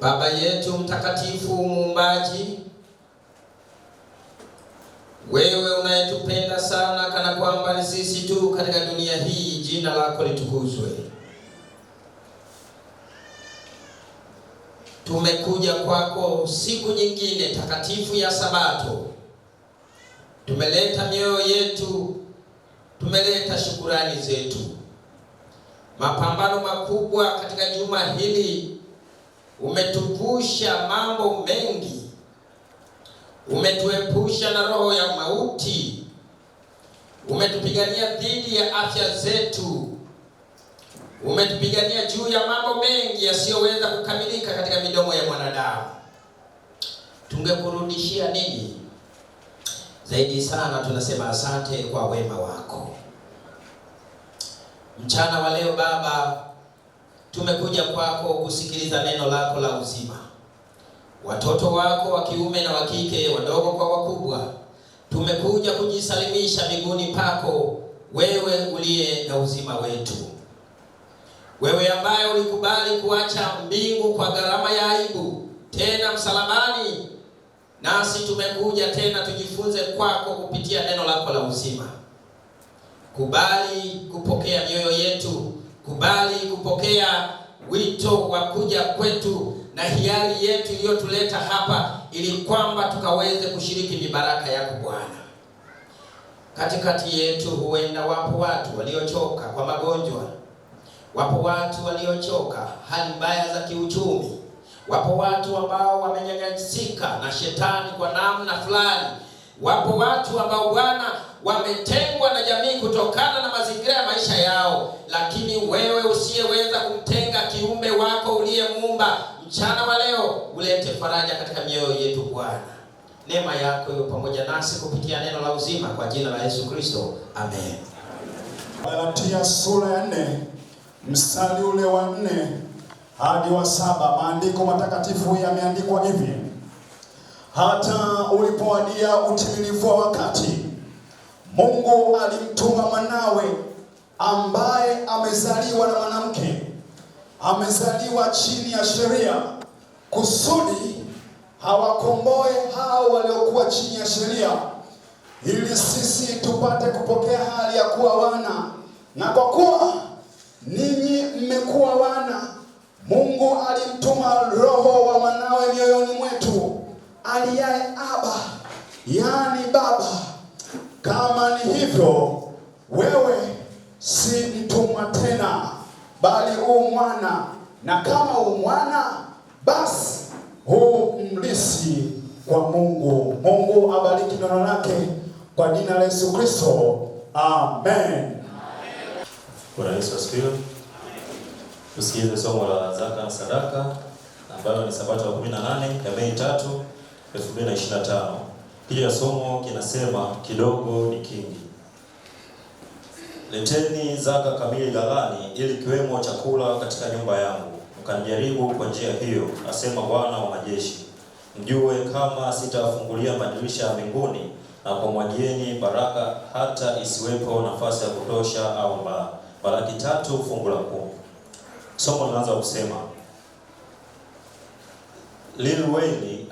Baba yetu mtakatifu muumbaji, wewe unayetupenda sana kana kwamba ni sisi tu katika dunia hii, jina lako litukuzwe. Tumekuja kwako siku nyingine takatifu ya Sabato. Tumeleta mioyo yetu, tumeleta shukurani zetu. Mapambano makubwa katika juma hili, umetuvusha mambo mengi. Umetuepusha na roho ya mauti. Umetupigania dhidi ya afya zetu. Umetupigania juu ya mambo mengi yasiyoweza kukamilika katika midomo ya mwanadamu. Tungekurudishia nini? Zaidi sana tunasema asante kwa wema wako. Mchana wa leo Baba, tumekuja kwako kusikiliza neno lako la uzima. Watoto wako wa kiume na wa kike, wadogo kwa wakubwa, tumekuja kujisalimisha miguuni pako, wewe uliye na uzima wetu. Wewe ambaye ulikubali kuacha mbingu kwa gharama ya aibu, tena msalabani, nasi tumekuja tena tujifunze kwako kupitia neno lako la uzima. Kubali kupokea mioyo yetu, kubali kupokea wito wa kuja kwetu na hiari yetu iliyotuleta hapa, ili kwamba tukaweze kushiriki mibaraka yako Bwana. Katikati yetu huenda wapo watu waliochoka kwa magonjwa, wapo watu waliochoka hali mbaya za kiuchumi, wapo watu ambao wamenyanyasika na shetani kwa namna fulani, wapo watu ambao Bwana wametengwa na jamii kutokana na mazingira ya maisha yao, lakini wewe usiyeweza kumtenga kiumbe wako uliyemuumba, mchana wa leo ulete faraja katika mioyo yetu Bwana. Neema yako iwe pamoja nasi kupitia neno la uzima, kwa jina la Yesu Kristo, amen. Galatia sura ya 4 mstari ule wa 4 hadi wa 7, maandiko matakatifu yameandikwa hivi: hata ulipowadia utimilifu wa wakati, Mungu alimtuma mwanawe, ambaye amezaliwa na mwanamke, amezaliwa chini ya sheria, kusudi hawakomboe hao waliokuwa chini ya sheria, ili sisi tupate kupokea hali ya kuwa wana. Na kwa kuwa ninyi mmekuwa wana, Mungu alimtuma Roho wa mwanawe mioyoni mwetu, aliaye Aba, yani Baba. Kama ni hivyo, wewe si mtumwa tena, bali u mwana, na kama u mwana, basi hu mrithi kwa Mungu. Mungu abariki neno lake kwa jina la Yesu Kristo, amen. Bwana Yesu asifiwe. Tusikize somo la zaka na sadaka, ambayo ni Sabato ya 18 ya Mei 3, 2025. Pia somo kinasema kidogo ni kingi. Leteni zaka kamili ghalani, ili kiwemo chakula katika nyumba yangu. Mkanijaribu kwa njia hiyo, asema Bwana wa majeshi, mjue kama sitawafungulia madirisha ya mbinguni na kumwagieni baraka hata isiwepo nafasi ya kutosha au la. Malaki 3 fungu la 10. Somo linaanza kusema, Lil Wayne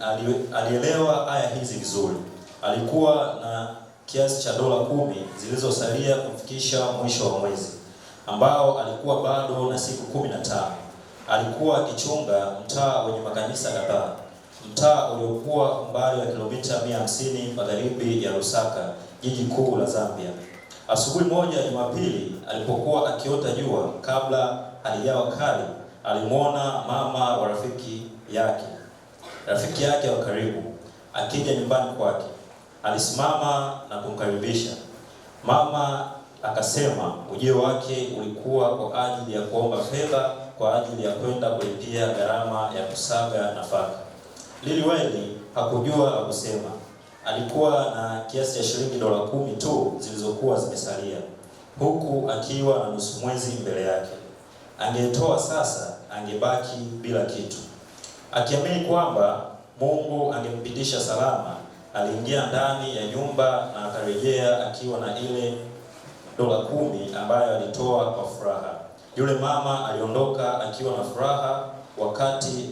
alielewa aya hizi vizuri. Alikuwa na kiasi cha dola 10 zilizosalia kufikisha mwisho wa mwezi, ambao alikuwa bado na siku 15. Alikuwa akichunga mtaa wenye makanisa kadhaa, mtaa uliokuwa umbali wa kilomita 150 magharibi ya Lusaka, jiji kuu la Zambia. Asubuhi moja ya Jumapili, alipokuwa akiota jua kabla halijawa kali, alimwona mama wa rafiki yake wa karibu akija nyumbani kwake. Alisimama na kumkaribisha. Mama akasema ujio wake ulikuwa kwa ajili ya kuomba fedha kwa ajili ya kwenda kulipia gharama ya kusaga nafaka. Lil Wayne hakujua la kusema. Alikuwa na kiasi cha shilingi dola 10 tu zilizokuwa zimesalia, huku akiwa na nusu mwezi mbele yake. Angetoa sasa, angebaki bila kitu. Akiamini kwamba Mungu angempitisha salama, aliingia ndani ya nyumba na akarejea akiwa na ile dola 10 ambayo alitoa kwa furaha. Yule mama aliondoka akiwa na furaha, wakati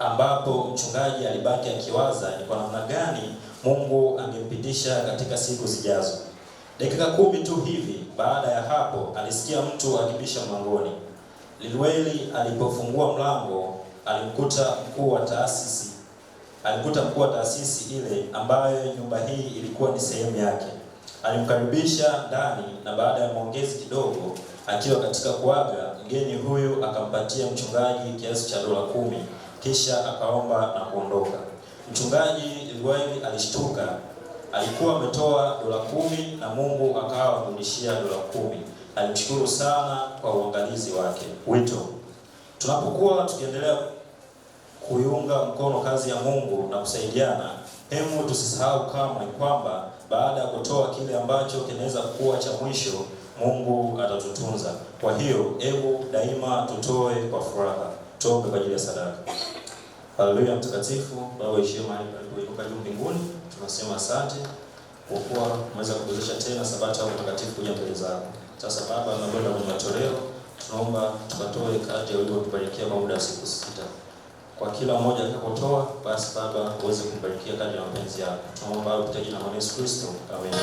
ambapo mchungaji alibaki akiwaza ni kwa namna gani Mungu angempitisha katika siku zijazo. Dakika 10 tu hivi baada ya hapo alisikia mtu akibisha mlangoni. Lilweli alipofungua mlango alimkuta mkuu wa taasisi ile ambayo nyumba hii ilikuwa ni sehemu yake. Alimkaribisha ndani na baada ya maongezi kidogo, akiwa katika kuaga, mgeni huyu akampatia mchungaji kiasi cha dola 10 kisha akaomba na kuondoka. Mchungaji Lilweli alishtuka. Alikuwa ametoa dola 10 na Mungu akawa amrudishia dola 10. Alimshukuru sana kwa uangalizi wake. Wito. Tunapokuwa tukiendelea kuiunga mkono kazi ya Mungu na kusaidiana, hebu tusisahau kamwe kwamba baada ya kutoa kile ambacho kinaweza kuwa cha mwisho, Mungu atatutunza. Kwa hiyo, hebu daima tutoe kwa furaha. Tuombe kwa ajili ya sadaka. Haleluya. Mtakatifu Baba uishie mahali palipoinuka juu mbinguni, tunasema asante kwa kuwa umeweza kuwezesha tena Sabato ya mtakatifu kuja mbele zako. Sasa Baba, tunakwenda kwenye matoleo, tunaomba tukatoe kadri ulivyotubarikia kwa muda wa siku 6. Kwa kila mmoja atakapotoa, basi Baba uweze kubarikia kadri ya mapenzi yako. Tunaomba kwa jina la Yesu Kristo. Amen.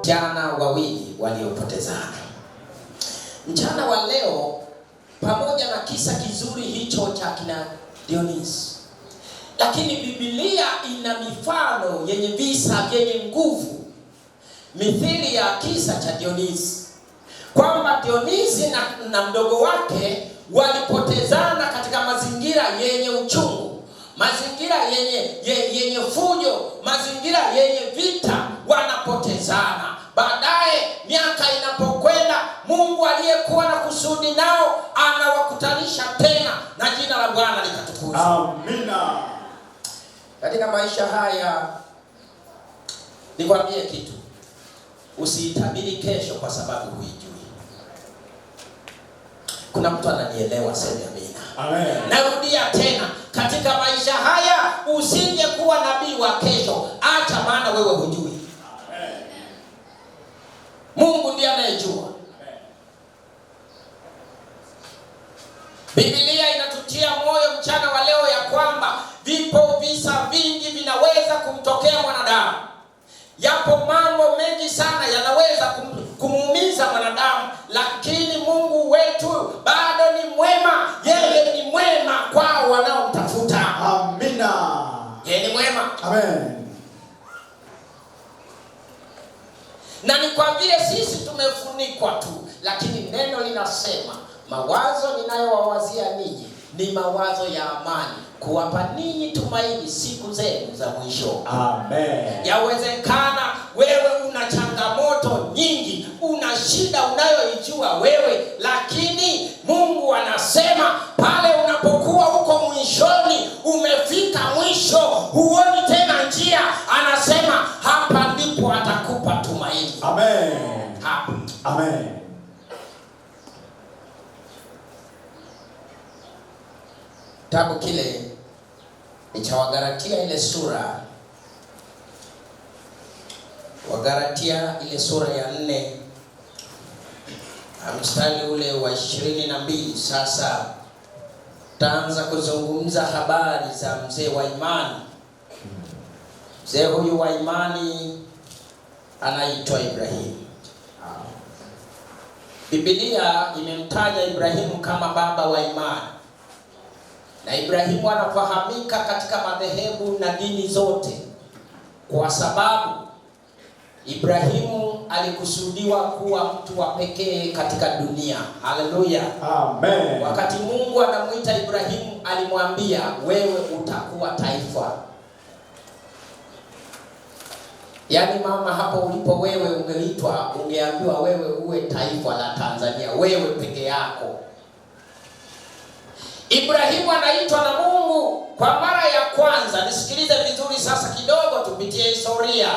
Vijana wawili waliopotezana. Mchana wa leo, pamoja na kisa kizuri hicho cha kina Dionisi, lakini Biblia ina mifano yenye visa vyenye nguvu mithili ya kisa cha Dionisi, kwamba Dionisi na mdogo wake walipotezana katika mazingira yenye uchungu, mazingira yenye fujo, mazingira yenye vita, wanapotezana. Baadaye miaka inapokwenda, Mungu aliyekuwa na kusudi nao anawakutanisha tena na jina la Bwana likatukuzwa. Amina. Katika maisha haya nikwambie kitu, usiitabiri kesho kwa sababu huijui. Kuna mtu ananielewa? Sema amina. Amen. Narudia tena, katika maisha haya usije kuwa nabii wa kesho. Acha, maana wewe hujui. Amen. Mungu ndiye anayejua. Biblia inatutia moyo mchana wa leo ya kwamba vipo visa vingi vinaweza kumtokea mwanadamu. Yapo mambo mengi sana yanaweza kumuumiza mwanadamu, lakini Mungu wetu bado ni mwema. Yeye ni mwema kwao wanaomtafuta. Amina. Yeye ni mwema. Amen. Na ni kwa vile sisi tumefunikwa tu, lakini neno linasema mawazo ninayowawazia ninyi ni mawazo ya amani, kuwapa ninyi tumaini siku zenu za mwisho. Amen. Yawezekana wewe una changamoto nyingi, una shida unayoijua wewe, lakini Mungu anasema pale unapokuwa huko mwishoni, umefika mwisho, huoni tena njia, anasema hapa ndipo atakupa tumaini. Amen. Hapa. Amen. Kitabu kile ni cha Wagalatia, ile sura Wagalatia ile sura ya 4 mstari ule wa 22. Sasa taanza kuzungumza habari za mzee wa imani. Mzee huyu wa imani anaitwa Ibrahimu. Biblia imemtaja Ibrahimu kama baba wa imani. Na Ibrahimu anafahamika katika madhehebu na dini zote kwa sababu Ibrahimu alikusudiwa kuwa mtu wa pekee katika dunia. Haleluya. Amen. Wakati Mungu anamuita Ibrahimu, alimwambia wewe utakuwa taifa. Yaani mama, hapo ulipo wewe ungeitwa, ungeambiwa wewe uwe taifa la Tanzania, wewe peke yako. Ibrahimu anaitwa na Mungu kwa mara ya kwanza. Nisikilize vizuri sasa kidogo, tupitie historia,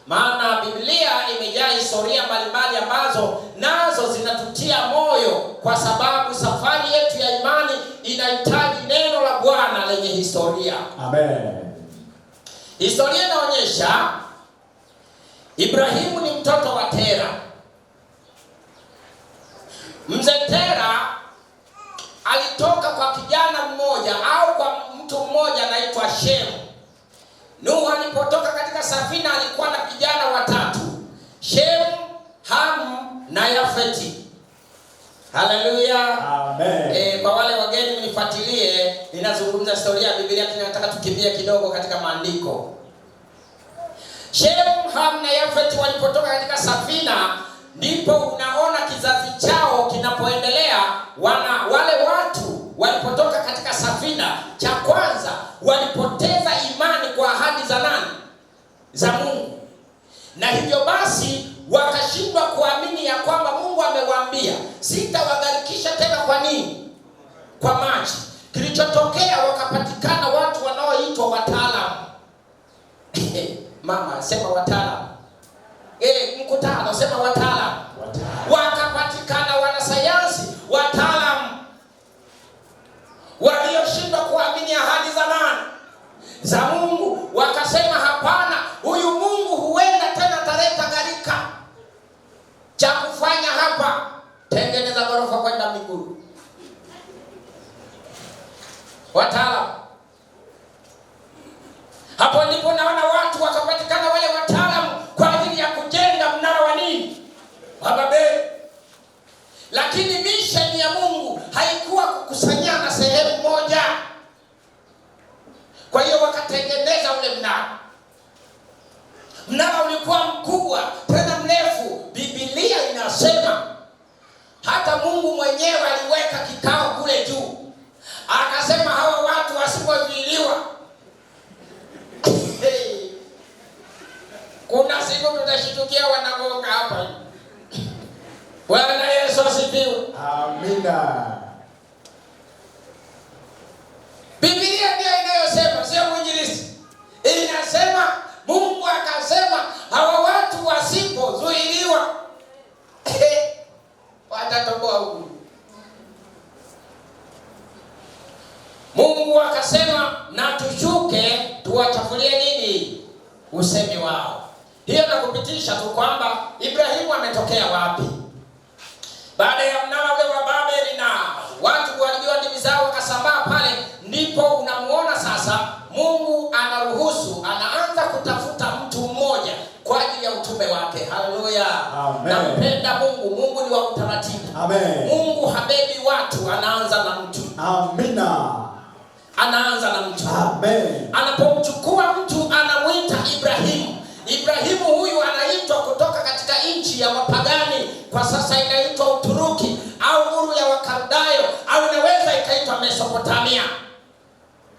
maana Biblia imejaa historia mbalimbali ambazo nazo zinatutia moyo, kwa sababu safari yetu ya imani inahitaji neno la Bwana lenye historia. Amen. Historia inaonyesha Ibrahimu ni mtoto wa Tera. Mzee Tera alitoka kwa kijana mmoja au kwa mtu mmoja anaitwa Shemu. Nuhu alipotoka katika safina alikuwa na vijana watatu: Shemu, Hamu na Yafeti. Haleluya. Amen. Kwa wale wageni mnifuatilie, ninazungumza historia ya Biblia, tunataka tukimbie kidogo katika maandiko. Shemu, Hamu na Yafeti walipotoka katika safina, ndipo unaona kizazi chao kinapoendelea. Wale watu walipotoka katika safina, cha kwanza walipoteza imani kwa ahadi za nani? Za Mungu. Na hivyo basi wakashindwa kuamini ya kwamba Mungu amewaambia sitawagharikisha tena. Kwa nini? Kwa maji. Kilichotokea, wakapatikana watu wanaoitwa wataalamu. Mama, sema wataalamu. Mkutano, sema wataalamu. Wakapatikana tengeneza ghorofa kwenda Miguru. Wataalamu. Hapo ndipo naona watu wakapatikana wale wataalamu kwa ajili ya kujenga mnara wa nini? Wa Babeli. Lakini misheni ya Mungu haikuwa kukusanyana sehemu moja. Kwa hiyo wakatengeneza ule mnara. Mnara ulikuwa mkubwa, tena mrefu. Biblia inasema hata Mungu mwenyewe aliweka kikao kule juu. Akasema hawa watu wasipozuiliwa kuna siku tutashitukia wanagonga hapa. Bwana Yesu asifiwe. Amina. Biblia ndio inayosema, sio mwinjilisti. Inasema Mungu akasema hawa watu wasipozuiliwa watatoboa huko. Mungu akasema na tushuke tuwachafulie nini? Usemi wao. Hiyo nakupitisha tu kwamba Ibrahimu ametokea wapi? Baada ya mnara ule wa Babeli na watu kuharibiwa ndimi zao wakasambaa pale, ndipo unamuona sasa Mungu anaruhusu, anaanza kutafuta mtu mmoja kwa ajili ya utume wake. Haleluya. Nampenda Mungu. Mungu ni wa utaratibu. Amen. Mungu habebi watu, anaanza na mtu. Amina. Anaanza na mtu. Amen. Anapomchukua mtu anamuita Ibrahimu. Ibrahimu huyu anaitwa kutoka katika nchi ya wapagani, kwa sasa inaitwa Uturuki au Uru ya Wakaldayo, au inaweza ikaitwa Mesopotamia.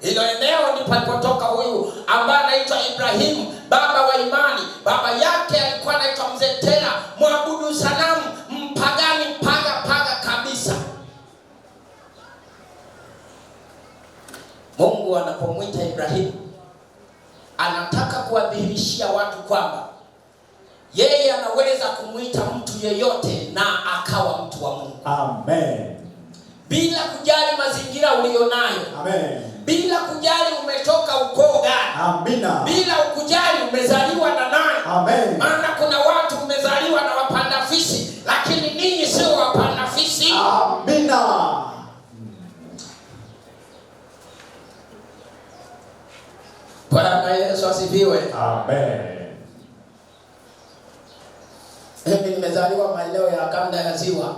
Hilo eneo ndipo alipotoka huyu ambaye anaitwa Ibrahimu, baba wa imani. Baba yake alikuwa anaitwa Mzee Tera, mwabudu sanamu, mpagani, paga kabisa. Mungu anapomwita Ibrahimu anataka kuwadhihirishia watu kwamba yeye anaweza kumwita mtu yeyote na akawa mtu wa Mungu. Amen. Bila kujali mazingira ulionayo. Amen. Bila kujali umetoka ukoo gani. Amina. Bila kujali umezaliwa na nani. Amen. Maana kuna watu umezaliwa na wapanda fisi, lakini ninyi sio wapanda fisi. Amina. Bwana Yesu asifiwe. Amen. Mimi nimezaliwa maeneo ya kanda ya Ziwa.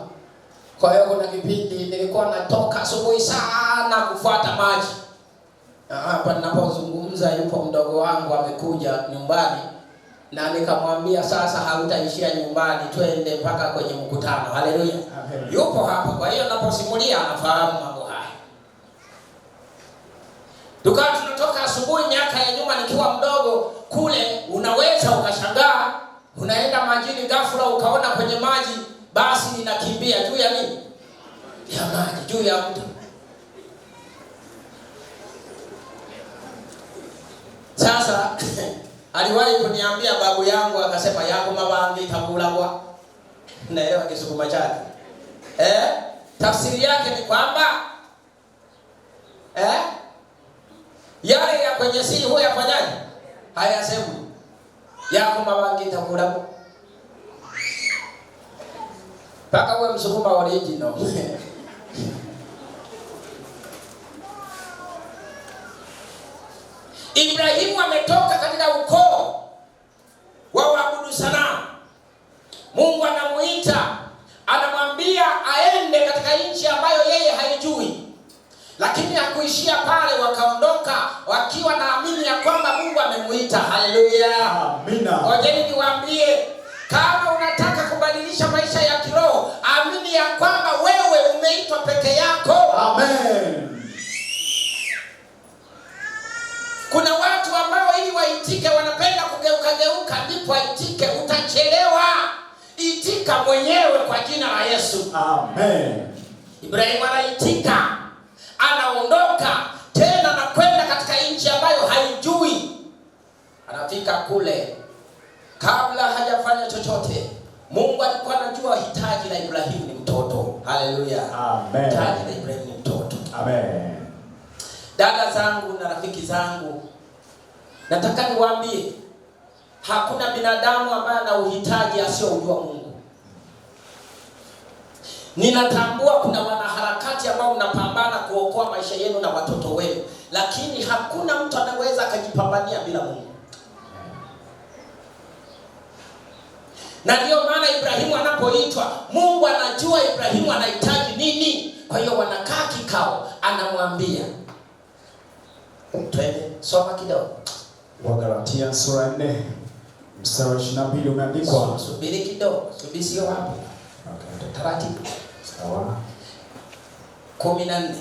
Kwa hiyo kuna kipindi nilikuwa natoka asubuhi sana kufuata maji. Hapa ninapozungumza yupo mdogo wangu amekuja nyumbani, na nikamwambia sasa hautaishia nyumbani, twende mpaka kwenye mkutano. Haleluya. Yupo hapa, kwa hiyo ninaposimulia anafahamu mambo haya. Tukawa tunatoka asubuhi miaka ya nyuma nikiwa mdogo kule, unaweza ukashangaa unaenda majini, ghafla ukaona kwenye maji basi linakimbia juu ya nini? Ya maji, juu ya mto. Sasa aliwahi kuniambia babu yangu, akasema yako mabangi tabulagwa. Naelewa Kisukuma chake. Tafsiri yake ni kwamba yale ya kwenye siri huwa yafanyaje? Hayasemi. Yako mabangi tabulagwa. Paka uwe Msukuma original. Ibrahimu ametoka katika ukoo wa waabudu sanamu. Mungu anamuita, anamwambia aende katika nchi ambayo yeye haijui. Lakini hakuishia pale, wakaondoka wakiwa naamini ya kwamba Mungu amemuita. Haleluya. Amina. Ngojeni niwaambie, kama unataka kubadilisha maisha ya kiroho, amini ya kwamba wewe umeitwa peke yako. Amen. Kuna watu ambao ili waitike wanapenda kugeuka, ndipo waitike. Utachelewa. Itika mwenyewe kwa jina la Yesu. Amen. Ibrahimu anaitika, anaondoka tena na kwenda katika nchi ambayo haijui. Anafika kule, kabla hajafanya chochote, Mungu alikuwa anajua hitaji la Ibrahimu ni mtoto. Haleluya. Amen. Hitaji la Ibrahimu ni mtoto. Amen. Dada zangu na rafiki zangu, nataka niwaambie, hakuna binadamu ambaye ana uhitaji asiyoujua Mungu. Ninatambua kuna wanaharakati ambao mnapambana kuokoa maisha yenu na watoto wenu, lakini hakuna mtu anaweza akajipambania bila Mungu. Na ndio maana Ibrahimu anapoitwa, Mungu anajua Ibrahimu anahitaji nini. Kwa hiyo wanakaa kikao, anamwambia twende, soma kidogo. Wagalatia sura 4 mstari wa 22 umeandikwa. Subiri kidogo, subiri sio hapo. Okay, taratibu. Sawa. 14.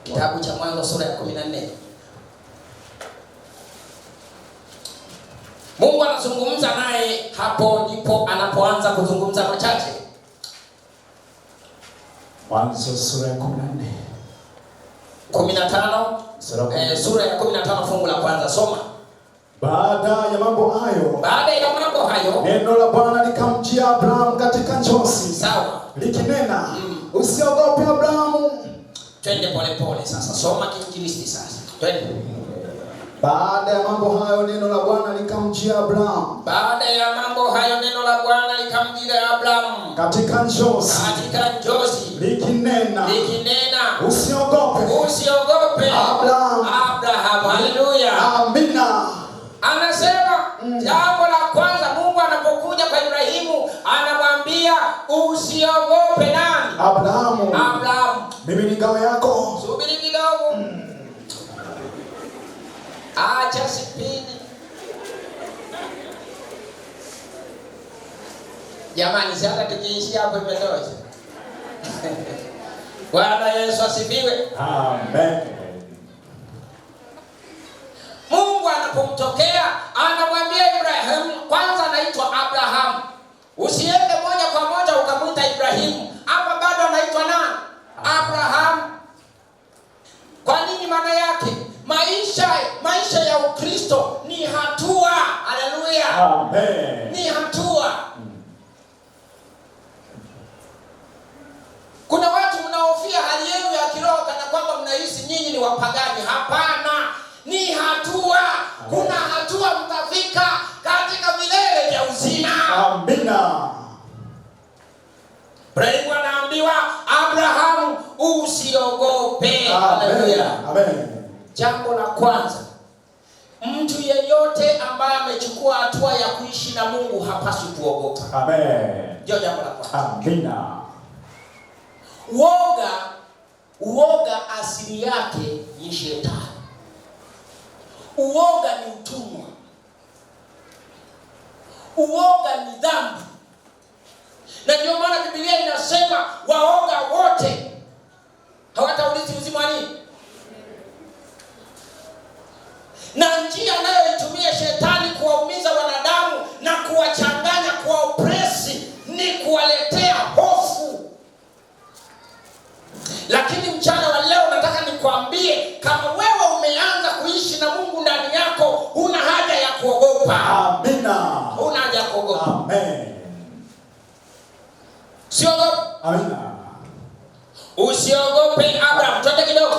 Kitabu cha Mwanzo sura ya 14. Mungu anazungumza naye, hapo ndipo anapoanza kuzungumza machache. Mwanzo sura ya 14. 15, sura ya 15 fungu la kwanza, soma. Baada ya mambo hayo, neno la Bwana likamjia Abraham katika njozi. Sawa. Likinena, usiogope Abrahamu. Twende pole pole sasa. Soma Kiingereza sasa. Twende. Baada ya mambo hayo neno la Bwana likamjia Abraham. Baada ya mambo hayo neno la Bwana likamjia Abraham katika njozi. Likinena, usiogope Abraham. Haleluya. Amina. Anasema jambo la kwanza, Mungu anapokuja kwa Ibrahimu anamwambia usiogope nani? Abrahamu. Mimi ni ngao yako. Subiri kidogo. Acha sipini. Jamani, sasa tukiishi hapo imetosha. Bwana Yesu asifiwe. Amen. Mungu anapomtokea anamwambia Ibrahimu, kwanza anaitwa Abraham. Usiende moja kwa moja ukamwita Ibrahimu. Hapa bado anaitwa nani? Abraham. Kwa nini? Maana yake maisha ya Ukristo ni hatua. Haleluya. Amen. Ni hatua. Kuna watu mnaofia hali yenu ya kiroho kana kwamba mnahisi nyinyi ni wapagani. Hapana, ni hatua. Kuna hatua mtafika katika vilele vya uzima. Amina. Ibrahimu anaambiwa Abrahamu usiogope. Haleluya. Amen. Jambo la kwanza, mtu yeyote ambaye amechukua hatua ya kuishi na Mungu hapaswi kuogopa. Amen. Ndio jambo la kwanza. Amina. Uoga asili yake ni shetani. Uoga ni utumwa. Uoga ni dhambi. Na ndio maana Biblia inasema waoga wote hawataurithi uzima wa nini? Na njia anayoitumia shetani kuwaumiza wanadamu na kuwachanganya, kuwaopresi, ni kuwaletea hofu. Lakini mchana wa leo nataka nikwambie, kama wewe umeanza kuishi na Mungu ndani yako, huna haja ya kuogopa. Amina. Huna haja ya kuogopa. Amen. Usiogope. Amina. Usiogope Abraham. Twende kidogo.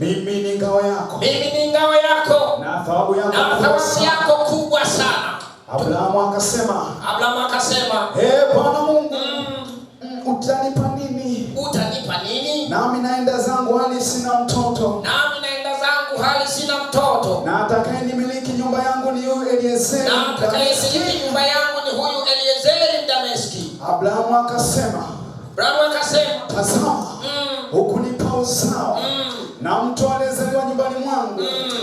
Mimi ni ngao yako. Mimi ni ngao yako. Na thawabu yako kubwa sana. Abrahamu akasema, Bwana Mungu, utanipa nini? Utanipa nini? Nami naenda zangu hali sina mtoto. Na atakayenimiliki nyumba yangu ni huyu Eliezeri. Mdameski. Abrahamu akasema, tazama, hukunipa uzao. Na mtu aliyezaliwa nyumbani mwangu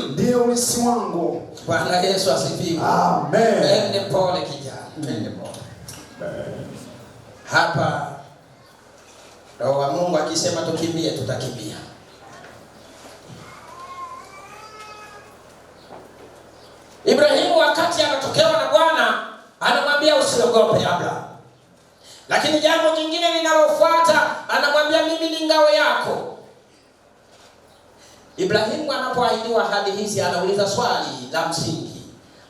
ndiye urithi wangu. Bwana Yesu asifiwe. Amen. Twende pole kijana. Twende pole. Hapa Roho wa Mungu akisema tukimbie, tutakimbia. Ibrahimu wakati anatokewa na Bwana anamwambia usiogope Abraham. Lakini jambo jingine linalofuata anamwambia mimi ni ngao yako. Ibrahimu anapoahidiwa ahadi hizi anauliza swali la msingi.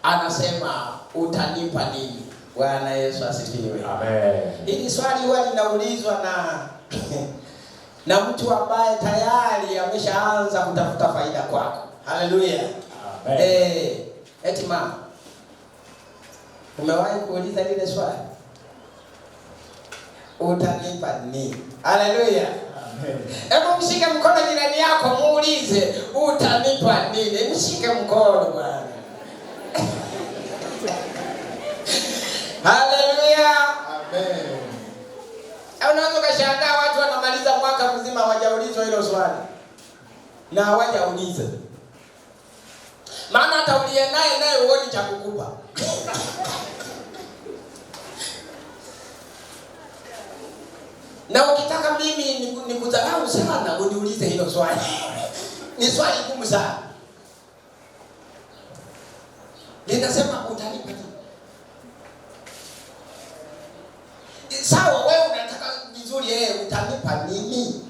Anasema utanipa nini? Bwana Yesu asifiwe. Amen. Hili swali huwa linaulizwa na mtu ambaye tayari ameshaanza kutafuta faida kwako. Haleluya. Amen. Eti mama, umewahi kuuliza lile swali? utanipa nini? Haleluya. Amen. Hebu mshike mkono jirani yako, muulize utanipa nini? Mshike mkono bwana. Haleluya. Amen. Unaweza kushangaa watu wanamaliza mwaka mzima hawajaulizwa hilo swali. Na hawajauliza. Maana hata uliye naye uone cha kukupa. Na ukitaka mimi nikudharau sana uniulize hilo swali. Ni swali gumu sana. Ninasema utanipa nini? Sawa, wewe unataka vizuri, utanipa nini?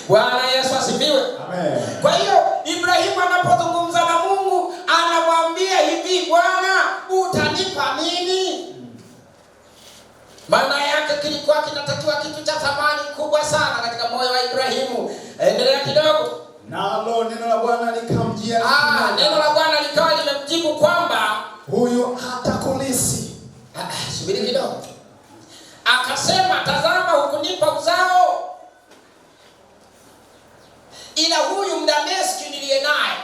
Bwana Yesu asifiwe. Amen. Kwa hiyo Ibrahimu anapozungumza na Mungu anamwambia hivi, Bwana utanipa nini? Maana yake kilikuwa kinatakiwa kitu cha thamani kubwa sana katika moyo wa Ibrahimu. Endelea kidogo. Nalo neno la Bwana likamjia. Neno la Bwana likawa limemjibu kwamba huyu hatakulisi. Subiri kidogo. Akasema, tazama hukunipa uzao, ila huyu Mdameski niliye naye.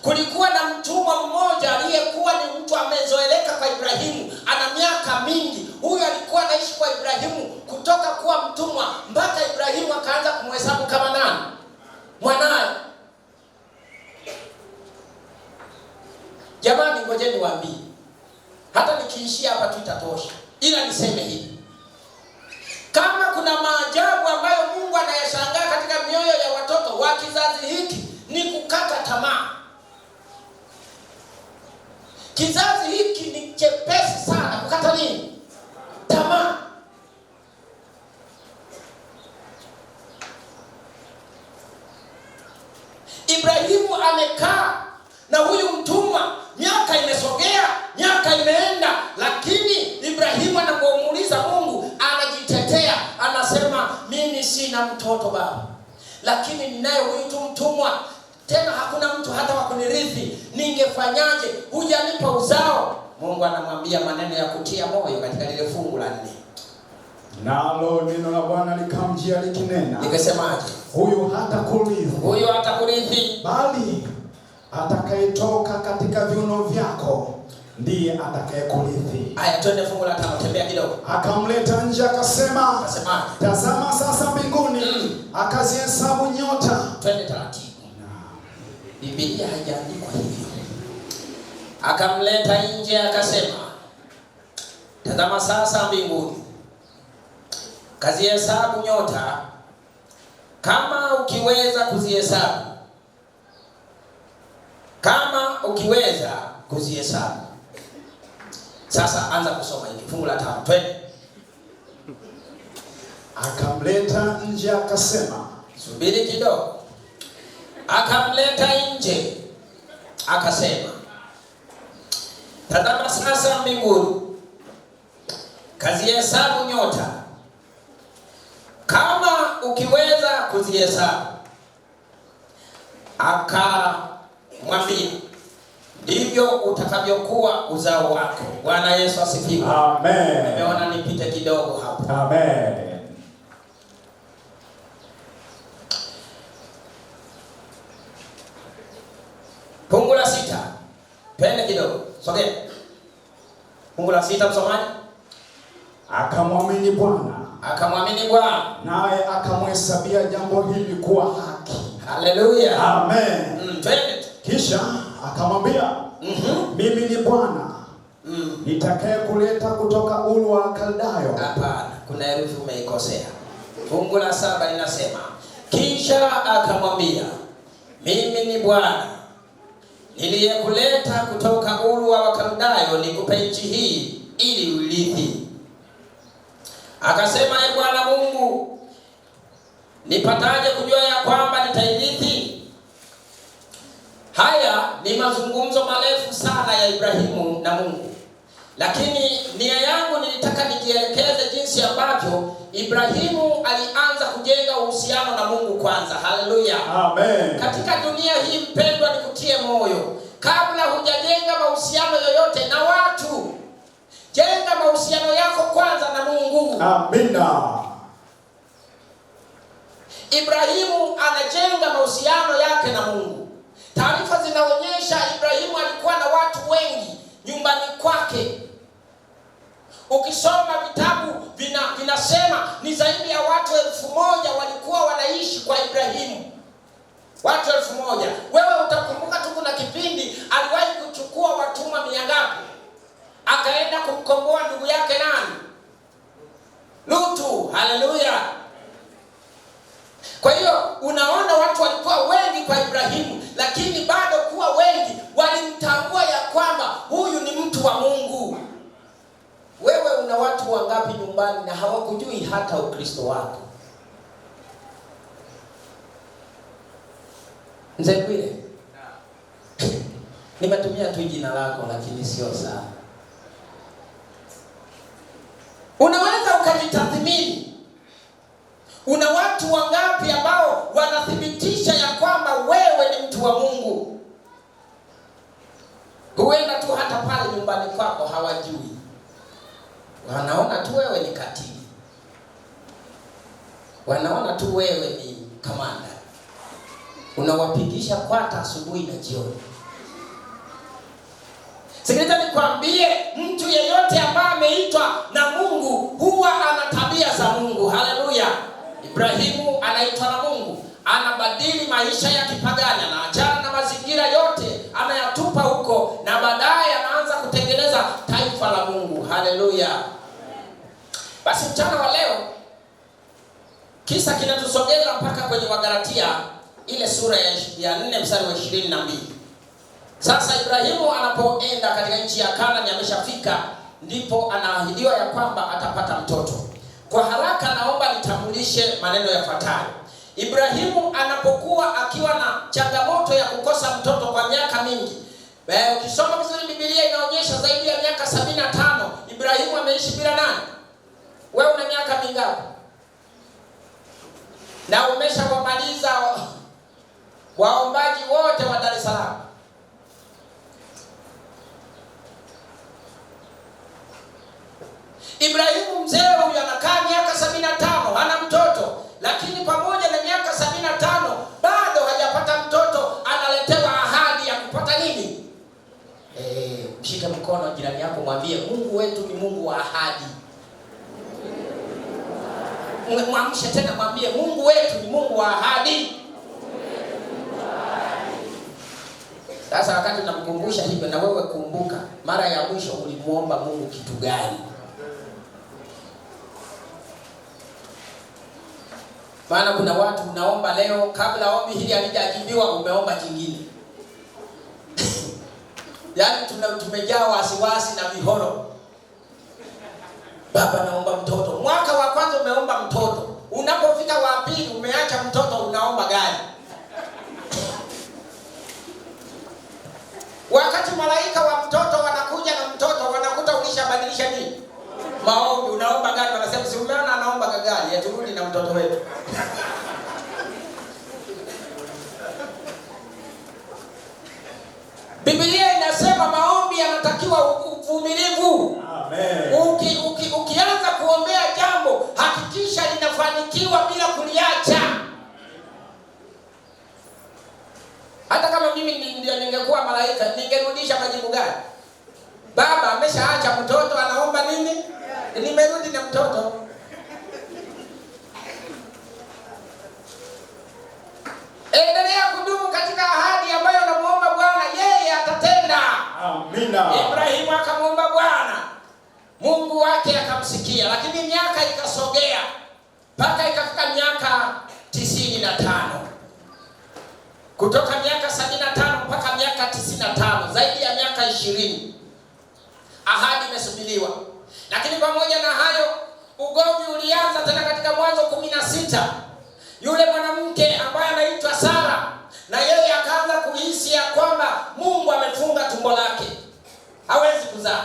Kulikuwa na mtumwa mmoja aliyekuwa ni mtu amezoeleka kwa Ibrahimu, ana miaka mingi. Huyu alikuwa anaishi kwa Ibrahimu kutoka kuwa mtumwa mpaka Ibrahimu akaanza kumhesabu kama nani? Mwanae. Jamani, ngojeni niwaambie. Hata nikiishia hapa tu itatosha. Ila niseme hivi. Kama kuna maajabu ambayo Mungu anayashangaa katika mioyo ya watoto wa kizazi hiki ni kukata tamaa. Kizazi hiki ni chepesi sana kukata nini? Tamaa. Ibrahimu amekaa na huyu mtumwa, miaka imesogea, miaka imeenda, lakini Ibrahimu anapomuuliza Mungu anajitetea, anasema mimi sina mtoto baba, lakini ninaye huyu tu mtumwa, tena hakuna mtu hata wa kunirithi, ningefanyaje? Hujanipa uzao. Mungu anamwambia maneno ya kutia moyo katika lile fungu la 4. Nalo neno la Bwana likamjia likinena. Nikasemaje? Huyu hatakurithi. Huyu hatakurithi, bali atakayetoka katika viuno vyako ndiye atakayekurithi. Aya, twende fungu la 5, tembea kidogo. Akamleta nje akasema, tazama sasa mbinguni, akazihesabu nyota. Twende taratibu. Biblia haijaandikwa hivyo. Akamleta nje akasema, tazama sasa mbinguni, kazihesabu nyota, kama ukiweza kuzihesabu. Kama ukiweza kuzihesabu. Sasa anza kusoma hili fungu la 5. Twende. Akamleta nje akasema. Subiri kidogo. Akamleta nje akasema, tazama sasa mbinguni, kazihesabu nyota, kama ukiweza kuzihesabu. Akamwambia, ndivyo utakavyokuwa uzao wako. Bwana Yesu asifiwe. Amen. Nimeona nipite kidogo hapo. Amen. Fungu la 6. Twende kidogo. Sogea. Fungu la 6 msomaji. Akamwamini Bwana. Akamwamini Bwana, naye akamhesabia jambo hili kuwa haki. Haleluya. Amen. Twende. Kisha akamwambia, mimi ni Bwana nitakaye kuleta kutoka Uru wa Kaldayo. Hapana, kuna herufi umeikosea. Fungu la 7 linasema, kisha akamwambia, mimi ni Bwana niliyekuleta kutoka Uru wa Kaldayo nikupe nchi hii ili uirithi. Akasema, Bwana Mungu, nipataje kujua ya kwamba nitairithi? Haya ni mazungumzo marefu sana ya Ibrahimu na Mungu. Lakini nia yangu nilitaka nijielekeze jinsi ambavyo Ibrahimu alianza kujenga uhusiano na Mungu kwanza. Haleluya. Amen. Katika dunia hii mpendwa, nikutie moyo, kabla hujajenga mahusiano yoyote na watu, Jenga mahusiano yako kwanza na Mungu. Amina. Ibrahimu anajenga mahusiano yake na Mungu. Taarifa zinaonyesha Ibrahimu alikuwa na watu wengi nyumbani kwake. Ukisoma vitabu vinasema ni zaidi ya watu 1000 walikuwa wanaishi kwa Ibrahimu. Watu 1000. Wewe utakumbuka tu kuna kipindi aliwahi kuchukua watumwa 100 akaenda kumkomboa ndugu yake nani? Lutu. Haleluya. Kwa hiyo unaona watu walikuwa wengi kwa Ibrahimu, lakini bado kuwa wengi walimtambua ya kwamba huyu ni mtu wa Mungu. Wewe una watu wangapi nyumbani na hawakujui hata Ukristo wako? Mzee Bwire, nimetumia tu jina lako lakini sio sana. Unaweza ukajitathmini. Una watu wangapi ambao wanathibitisha ya kwamba wewe ni mtu wa Mungu? Huenda tu hata pale nyumbani kwako hawajui. Wanaona tu wewe ni katili. Wanaona tu wewe ni kamanda. Unawapigisha kwata asubuhi na jioni. Sikiliza nikwambie, mtu yeyote ambaye ameitwa na Mungu huwa ana tabia za Mungu. Haleluya. Ibrahimu anaitwa na Mungu, anabadili maisha ya kipagani, anaachana na mazingira yote, anayatupa huko, na baadaye anaanza kutengeneza taifa la Mungu. Haleluya. Basi mchana wa leo kisa kinatusogeza mpaka kwenye Wagalatia ile sura ya 4 mstari wa 22. Sasa Ibrahimu anapoenda katika nchi ya Kanaani, ameshafika, ndipo anaahidiwa ya kwamba atapata mtoto. Kwa haraka naomba nitambulishe maneno yafuatayo. Ibrahimu anapokuwa akiwa na changamoto ya kukosa mtoto kwa miaka mingi. Ukisoma vizuri Biblia inaonyesha zaidi ya miaka 75 Ibrahimu ameishi bila nani? Wewe una miaka mingapi? Na umeshawamaliza waombaji wote wa Dar es Salaam? Ibrahimu mzee huyu anakaa miaka 75 hana mtoto, lakini pamoja na miaka 75 bado hajapata mtoto. Analetewa ahadi ya kupata nini? Mshike mkono jirani yako, mwambie Mungu wetu ni Mungu wa ahadi. Mwamshe tena, mwambie Mungu wetu ni Mungu wa ahadi. Sasa wakati unamkumbusha hivyo, na wewe kumbuka mara ya mwisho ulimuomba Mungu kitu gani? Maana kuna watu unaomba leo, kabla ombi hili halijajibiwa umeomba jingine. Yaani tumejaa wasiwasi na mihoro. Baba naomba mtoto. Mwaka wa kwanza umeomba mtoto. Unapofika wa pili umeacha mtoto, unaomba gani? Wakati malaika wa mtoto wanakuja na mtoto, wanakuta ulishabadilisha nini? Maombi. Unaomba gani? Wanasema si umeona anaomba gani? Turudi na mtoto wetu. Biblia inasema maombi yanatakiwa uvumilivu. Amen. Ukianza kuombea jambo, hakikisha linafanikiwa bila kuliacha. Hata kama mimi ndio ningekuwa malaika, ningerudisha majibu gani? Baba ameshaacha mtoto, anaomba nini? Nimerudi na mtoto. Endelea kudumu katika ahadi ambayo unamuomba Bwana, yeye atatenda. Amina. Ibrahimu akamuomba Bwana, Mungu wake akamsikia, lakini miaka ikasogea mpaka ikafika miaka 95. Kutoka miaka 75 mpaka miaka 95, zaidi ya miaka 20. Ahadi imesubiriwa. Lakini pamoja na hayo, ugomvi ulianza tena katika Mwanzo 16. Yule mwanamke ambaye anaitwa Sara, na yeye akaanza kuhisi ya kwamba Mungu amefunga tumbo lake, hawezi kuzaa.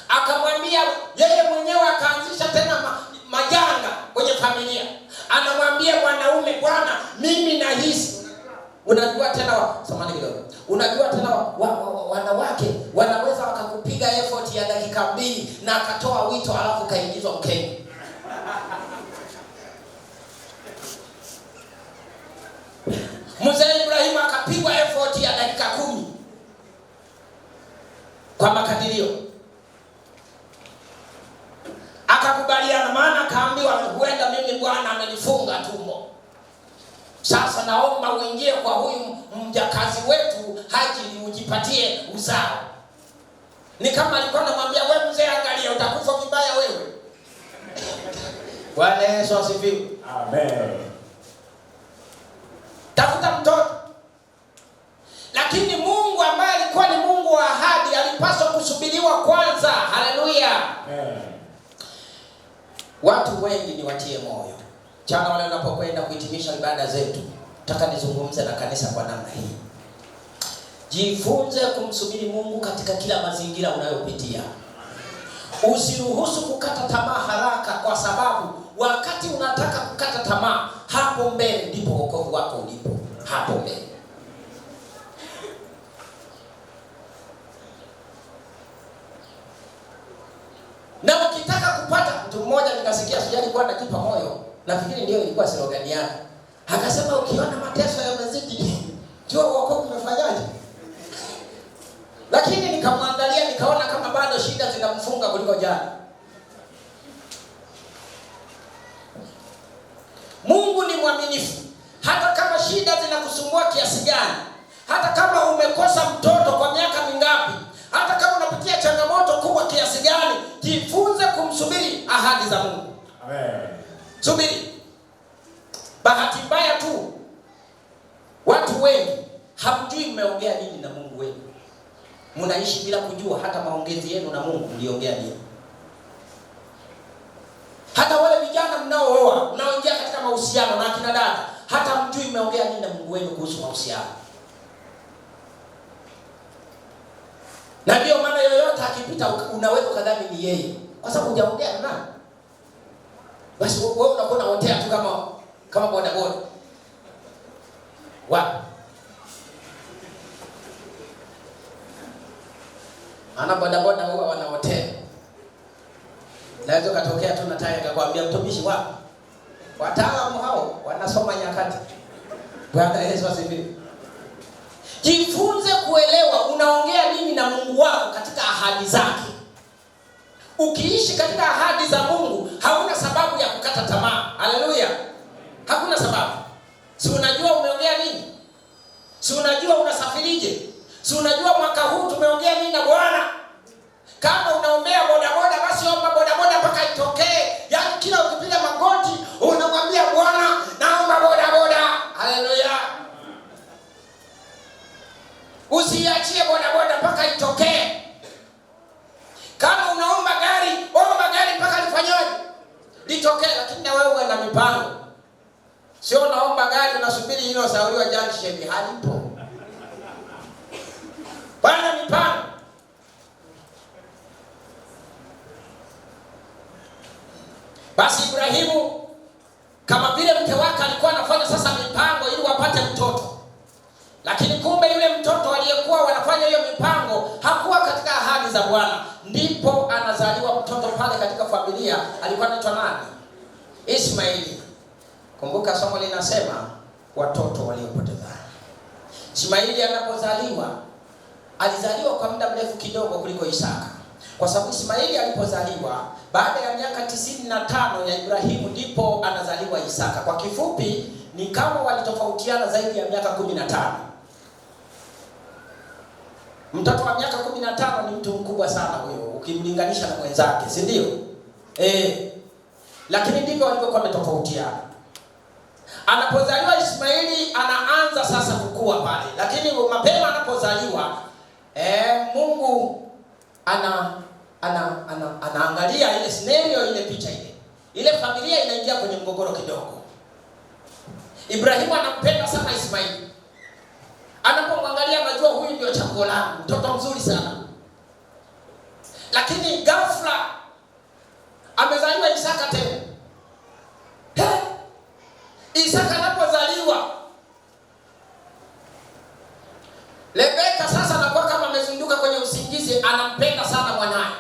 Akamwambia yeye mwenyewe, akaanzisha tena majanga kwenye familia. Anamwambia mwanaume, Bwana, mimi nahisi. Unajua tena wanawake wanaweza wakakupiga effort ya dakika 2 amejifunga tumbo. Sasa naomba uingie kwa huyu mjakazi wetu Hajiri ujipatie uzao. Ni kama alikuwa anamwambia, wewe mzee, angalia utakufa vibaya wewe. Bwana Yesu asifiwe. Amen. Tafuta mtoto. Lakini Mungu ambaye alikuwa ni Mungu wa ahadi alipaswa kusubiriwa kwanza. Haleluya. Amen. Watu wengi ni watie moyo. Jana wale wanapokwenda kuhitimisha ibada zetu, nataka nizungumze na kanisa kwa namna hii. Jifunze kumsubiri Mungu katika kila mazingira unayopitia. Usiruhusu kukata tamaa haraka, kwa sababu wakati unataka kukata tamaa, hapo mbele ndipo wokovu wako ulipo. Hapo mbele. Na ukitaka kupata, mtu mmoja nikasikia, sijali kwa nakipa moyo, nafikiri ndio ilikuwa slogan yake. Akasema ukiona mateso yamezidi, jua wokovu umefanyaje? Lakini nikamwangalia nikaona kama bado shida zinamfunga kuliko jana. Mungu ni mwaminifu. Hata kama shida zinakusumbua kiasi gani, hata kama umekosa mtoto kwa miaka mingapi, hata kama unapitia changamoto kubwa kiasi gani, jifunze kumsubiri ahadi za Mungu. Amen. Subiri. Bahati mbaya tu, watu wengi hamjui mmeongea nini na Mungu wenu. Mnaishi bila kujua hata maongezi yenu na Mungu mliongea nini. Hata wale vijana mnaooa, mnaoingia katika mahusiano na akina dada, hata mjui mmeongea nini na Mungu wenu kuhusu mahusiano. Na ndio maana yoyote akipita unaweza kadhani ni yeye, kwa sababu hujaongea na nani. Basi wewe unakuwa unaotea tu kama boda boda. Wapi? Ana boda boda huwa wanaotea. Naweza katokea tu na tayari akakwambia mtumishi wapi? Wataalamu hao wanasoma nyakati. Bwana Yesu asifiwe. Jifunze kuelewa unaongea nini na Mungu wako katika ahadi zake. Ukiishi katika ahadi za Mungu, hauna sababu ya kukata tamaa. Haleluya. Hakuna sababu. Si unajua umeongea nini? Si unajua unasafirije? Si unajua mwaka huu tumeongea nini na Bwana? Kama unaombea bodaboda, basi omba bodaboda mpaka itokee. Yaani kila ukipiga magoti unamwambia Bwana, naomba bodaboda. Haleluya. Usiachie bodaboda mpaka itokee. Kama unaomba gari, omba gari mpaka lifanyaje? Litokee. Lakini na wewe una mipango. Sio unaomba gari unasubiri hilo sauliwa junction, halipo. Bwana mipango. Basi Ibrahimu, kama vile mke wake alikuwa anafanya sasa mipango ili wapate mtoto. Lakini kumbe yule mtoto aliyekuwa wanafanya hiyo mipango hakuwa katika ahadi za Bwana. Ndipo anazaliwa mtoto pale katika familia, alikuwa anaitwa nani? Ismaili. Kumbuka somo linasema watoto waliopotezana. Ismaili anapozaliwa, alizaliwa kwa muda mrefu kidogo kuliko Isaka. Kwa sababu Ismaili alipozaliwa, baada ya miaka 95 ya Ibrahimu ndipo anazaliwa Isaka. Kwa kifupi, ni kama walitofautiana zaidi ya miaka 15. Mtoto wa miaka 15 ni mtu mkubwa sana huyo ukimlinganisha na mwenzake, si ndio? Lakini ndivyo walivyokuwa wametofautiana. Anapozaliwa Ismaili anaanza sasa kukua pale. Lakini mapema anapozaliwa, Mungu anaangalia ile scenario, ile picha ile. Ile familia inaingia kwenye mgogoro kidogo. Ibrahimu anampenda sana Ismaili. Anapomwangalia anajua huyu ndio chaguo langu, mtoto mzuri sana. Lakini ghafla amezaliwa Isaka tena. Isaka anapozaliwa, Rebeka sasa anakuwa kama amezinduka kwenye usingizi, anampenda sana mwanae.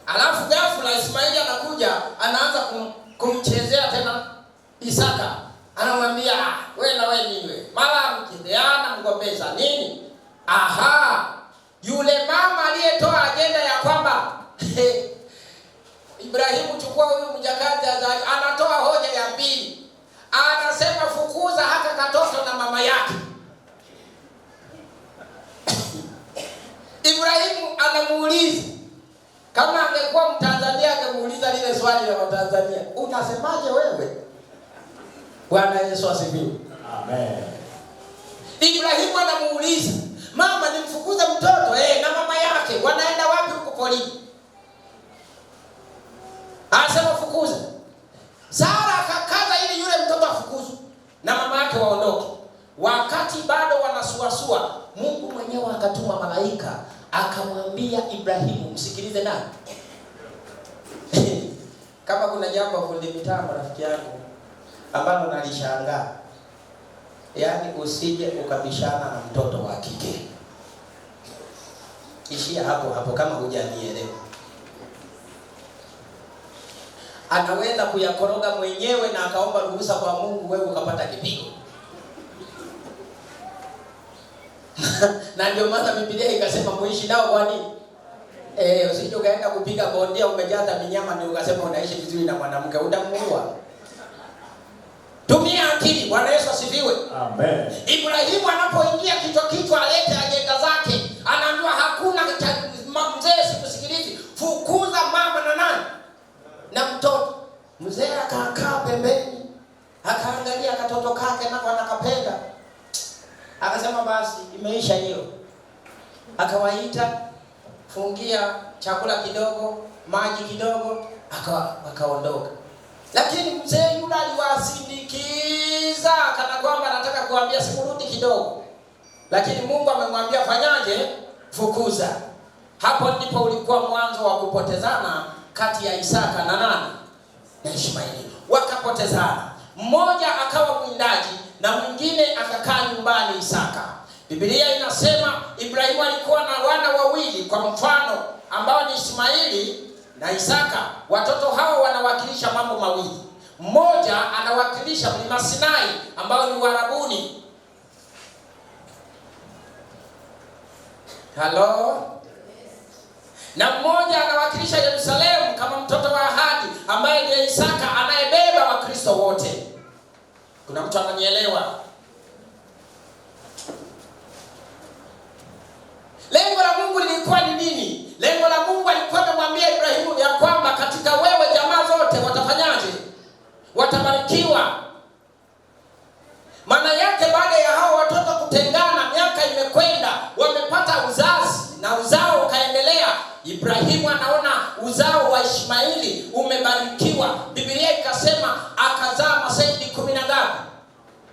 Alafu ghafla Ismaili anakuja, anaanza kumchezea tena Isaka. Anamwambia, wewe na wewe nini wewe? Mara mkideana mgombeza nini? Yule mama aliyetoa agenda ya kwamba Ibrahimu chukua huyu mjakazi azali, anatoa hoja ya pili. mama yake. Ibrahimu anamuuliza, kama angekuwa Mtanzania angemuuliza lile swali la Watanzania, unasemaje wewe? Bwana Yesu asifiwe. Amen. Ibrahimu anamuuliza, mama nimfukuze mtoto na mama yake wanaenda wapi huko polini? Anasema fukuza. Sara akakaza ili yule mtoto afukuzwe na mama yake waondoke. Wakati bado wanasuasua, Mungu mwenyewe akatuma malaika akamwambia Ibrahimu, msikilize nani? Kama kuna jambo fundi mitambo rafiki yangu ambalo nalishangaa, yaani usije ukabishana na mtoto wa kike. Ishia hapo hapo kama hujanielewa. Anaweza kuyakoroga mwenyewe na akaomba ruhusa kwa Mungu, wewe ukapata kipigo. Na ndio maana Biblia ikasema muishi nao kwa nini? Usije ukaenda kupiga bondia umejaza minyama ndio ukasema unaishi vizuri na mwanamke, utamuua. Tumia akili. Bwana Yesu asifiwe. Amen. Ibrahimu anapoingia kichwa alete ajenda zake, anaambiwa hakuna mzee sikusikilizi, fukuza mama na nani? Na mtoto. Mzee akakaa pembeni, akaangalia katoto kake nako anakapenda. Akasema basi imeisha hiyo. Akawaita, fungia chakula kidogo, maji kidogo, akaondoka. Lakini mzee yule aliwasindikiza kana kwamba anataka kuambia simurudi kidogo. Lakini Mungu amemwambia fanyaje? Fukuza. Hapo ndipo ulikuwa mwanzo wa kupotezana kati ya Isaka na nani? Na Ishmaeli. Wakapotezana. Mmoja akawa mwindaji na mwingine akakaa nyumbani Isaka. Biblia inasema Ibrahimu alikuwa na wana wawili kwa mfano ambao ni Ishmaeli na Isaka. Watoto hao wanawakilisha mambo mawili. Mmoja anawakilisha mlima Sinai ambao ni Uarabuni. Halo? Na mmoja anawakilisha Yerusalemu kama mtoto wa ahadi ambaye ndiye Isaka anayebeba Wakristo wote. Kuna mtu ananielewa? Lengo la Mungu lilikuwa ni nini? Lengo la Mungu alikuwa amemwambia Ibrahimu ya kwamba katika wewe jamaa zote watafanyaje? Watabarikiwa. Maana yake baada ya hao watoto kutengana, miaka imekwenda, wamepata uzazi na uzao ukaendelea. Ibrahimu anaona uzao wa Ishmaeli umebarikiwa. Biblia ikasema akazaa maseidi 10 na ngapi?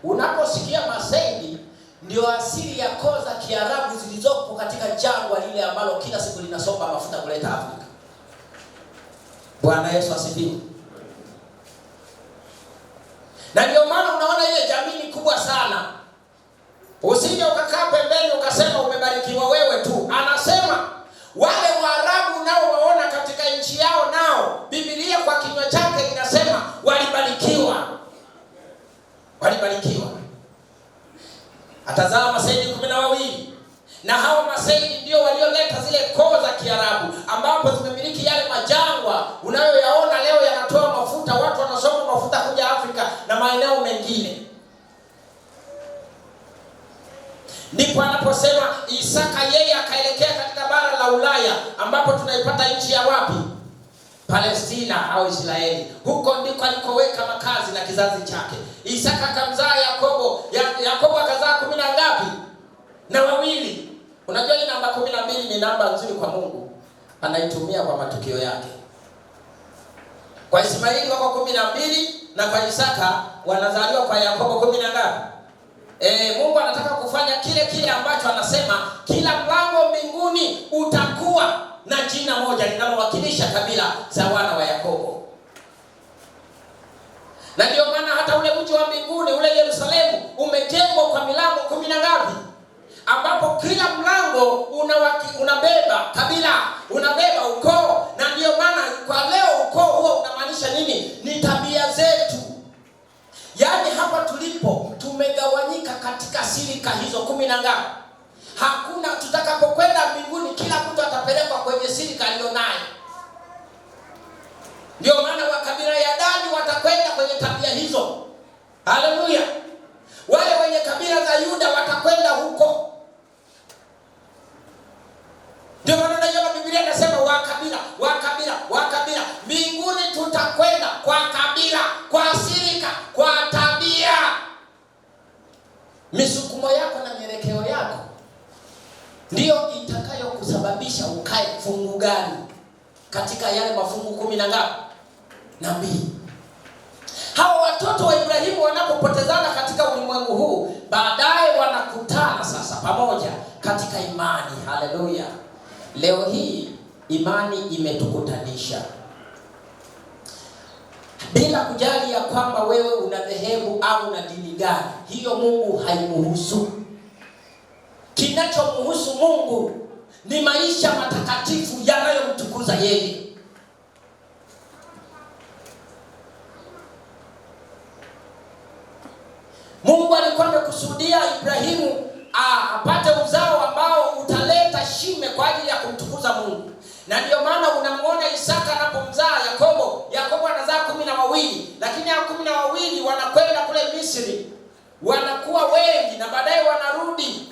Unaposikia maseidi ndio asili ya koo za Kiarabu zilizopo katika jangwa lile ambalo kila siku linasomba mafuta kuleta Afrika. Bwana Yesu asifiwe. Na ndio maana unaona ile jamii ni kubwa sana. Usije ukakaa pembeni ukasema umebarikiwa wewe tu. Anasema wale Waarabu nao waona katika nchi yao nao, Biblia kwa kinywa chake inasema walibarikiwa. Walibarikiwa. Atazaa maseidi 12. Na hao maseidi ndio walioleta zile koo za Kiarabu ambapo zimemiliki yale majangwa unayoyaona leo yanatoa mafuta, watu wanasoma mafuta kuja Afrika na maeneo mengine. Ndipo anaposema Isaka yeye akaelekea katika bara la Ulaya ambapo tunaipata nchi ya wapi? Palestina au Israeli. Huko ndiko alikoweka makazi na kizazi chake. Isaka akamzaa Yakobo. Yakobo akazaa 10 na ngapi? Na 2. Unajua hii namba 12 ni namba nzuri kwa Mungu. Anaitumia kwa matukio yake. Kwa Ismaili wako 12 na kwa Isaka wanazaliwa kwa Yakobo 10 na ngapi? Mungu anataka kufanya kile ambacho anasema kila mlango mbinguni utakuwa na jina moja linalowakilisha kabila za wana wa Yakobo. Na ndio maana hata ule mji wa mbinguni ule Yerusalemu umejengwa kwa milango 10 na ngapi? Ambapo kila mlango unabeba kabila, unabeba ukoo. Na ndio maana kwa leo ukoo huo unamaanisha nini? Ni tabia zetu. Yaani hapa tulipo tumegawanyika katika silika hizo 10 na ngapi? Hakuna, tutakapokwenda mbinguni kila mtu atapelekwa kwenye silika aliyonayo. Ndio maana wa kabila ya Dani watakwenda kwenye tabia hizo. Haleluya. Wale wenye kabila za mafungu gani katika yale mafungu 10 na ngapi? Na 2. Hawa watoto wa Ibrahimu wanapopotezana katika ulimwengu huu, baadaye wanakutana sasa pamoja katika imani. Haleluya! Leo hii imani imetukutanisha, bila kujali ya kwamba wewe una dhehebu au una dini gani. Hiyo Mungu haimuhusu. Kinachomhusu Mungu ni maisha matakatifu yanayomtukuza yeye. Mungu alikuwa amekusudia Ibrahimu apate uzao ambao utaleta shime kwa ajili ya kumtukuza Mungu. Na ndio maana unamuona Isaka anapomzaa Yakobo. Yakobo anazaa 12, lakini hao 12 wanakwenda kule Misri, wanakuwa wengi, na baadaye wanarudi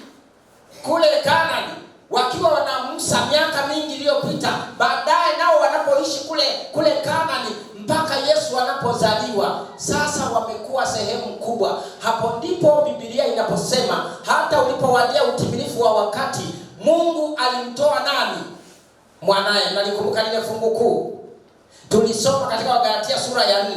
kule Kanaani wakiwa wanamsa miaka mingi iliyopita. Baadaye nao wanapoishi kule Kanaani mpaka Yesu anapozaliwa, sasa wamekuwa sehemu kubwa. Hapo ndipo Biblia inaposema hata ulipowadia utimilifu wa wakati, Mungu alimtoa nani? Mwanae. Nalikumbuka lile fungu kuu tulisoma katika Wagalatia sura ya 4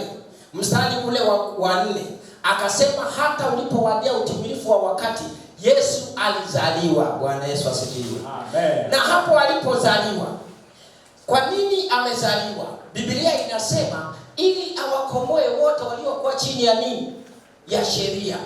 mstari ule wa 4, akasema hata ulipowadia utimilifu wa wakati Yesu alizaliwa. Bwana Yesu asifiwe. Amen. Na hapo alipozaliwa, kwa nini amezaliwa? Biblia inasema ili awakomboe wote waliokuwa chini ya nini? Ya sheria.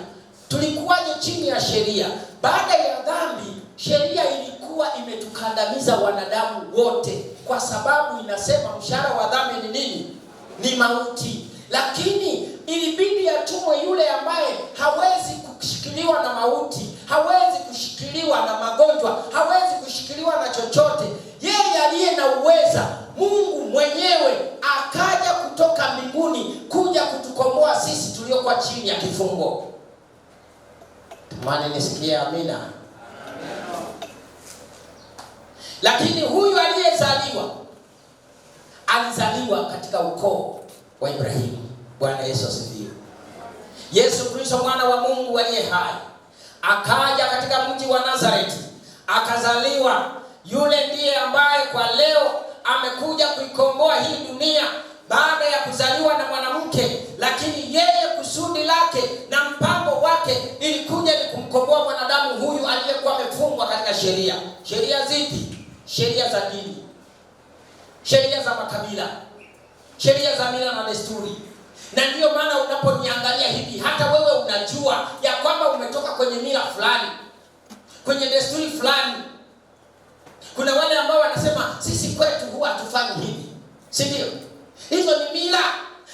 Tulikuwaje chini ya sheria? Baada ya dhambi, sheria ilikuwa imetukandamiza wanadamu wote, kwa sababu inasema mshahara wa dhambi ni nini? Ni mauti. Lakini ilibidi atumwe yule ambaye hawezi kushikiliwa na mauti, hawezi kushikiliwa na magonjwa, hawezi kushikiliwa na chochote. Yeye aliye na uweza, Mungu mwenyewe akaja kutoka mbinguni kuja kutukomboa sisi tuliokuwa chini ya kifungo. Tumani nisikia amina. Lakini huyu aliyezaliwa alizaliwa katika ukoo wa Ibrahimu. Bwana Yesu asifiwe. Yesu Kristo mwana wa Mungu aliye hai akaja katika mji wa Nazareti, akazaliwa. Yule ndiye ambaye kwa leo amekuja kuikomboa hii dunia baada ya kuzaliwa na mwanamke, lakini yeye kusudi lake na mpango wake ilikuja ni kumkomboa mwanadamu huyu aliyekuwa amefungwa katika sheria. Sheria zipi? Sheria za dini, sheria za makabila, sheria za mila na desturi. Na ndiyo maana unaponiangalia hivi, hata wewe unajua ya kwamba umetoka kwenye mila fulani, kwenye desturi fulani. Kuna wale ambao wanasema sisi kwetu huwa hatufanyi hivi, si ndio? Hizo ni mila,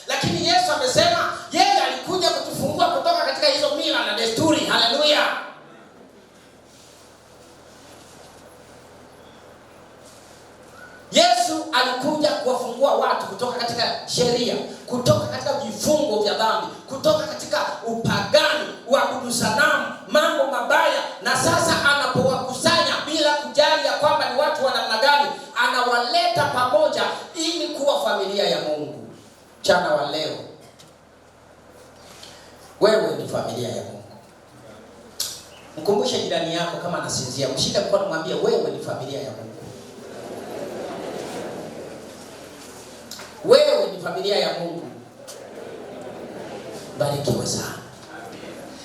lakini Yesu amesema yeye alikuja kutufungua kutoka katika hizo mila na desturi. Haleluya! Yesu alikuja kuwafungua watu kutoka katika sheria, kutoka katika vifungo vya dhambi, kutoka katika upagani, uabudu sanamu, mambo mabaya. Na sasa anapowakusanya bila kujali ya kwamba ni watu wa namna gani, anawaleta pamoja ili kuwa familia ya Mungu. Mchana wa leo, wewe ni familia ya Mungu. Mkumbushe jirani yako kama anasinzia, mshike mkono, mwambie wewe ni familia ya Mungu. Wewe ni familia ya Mungu. Barikiwe sana.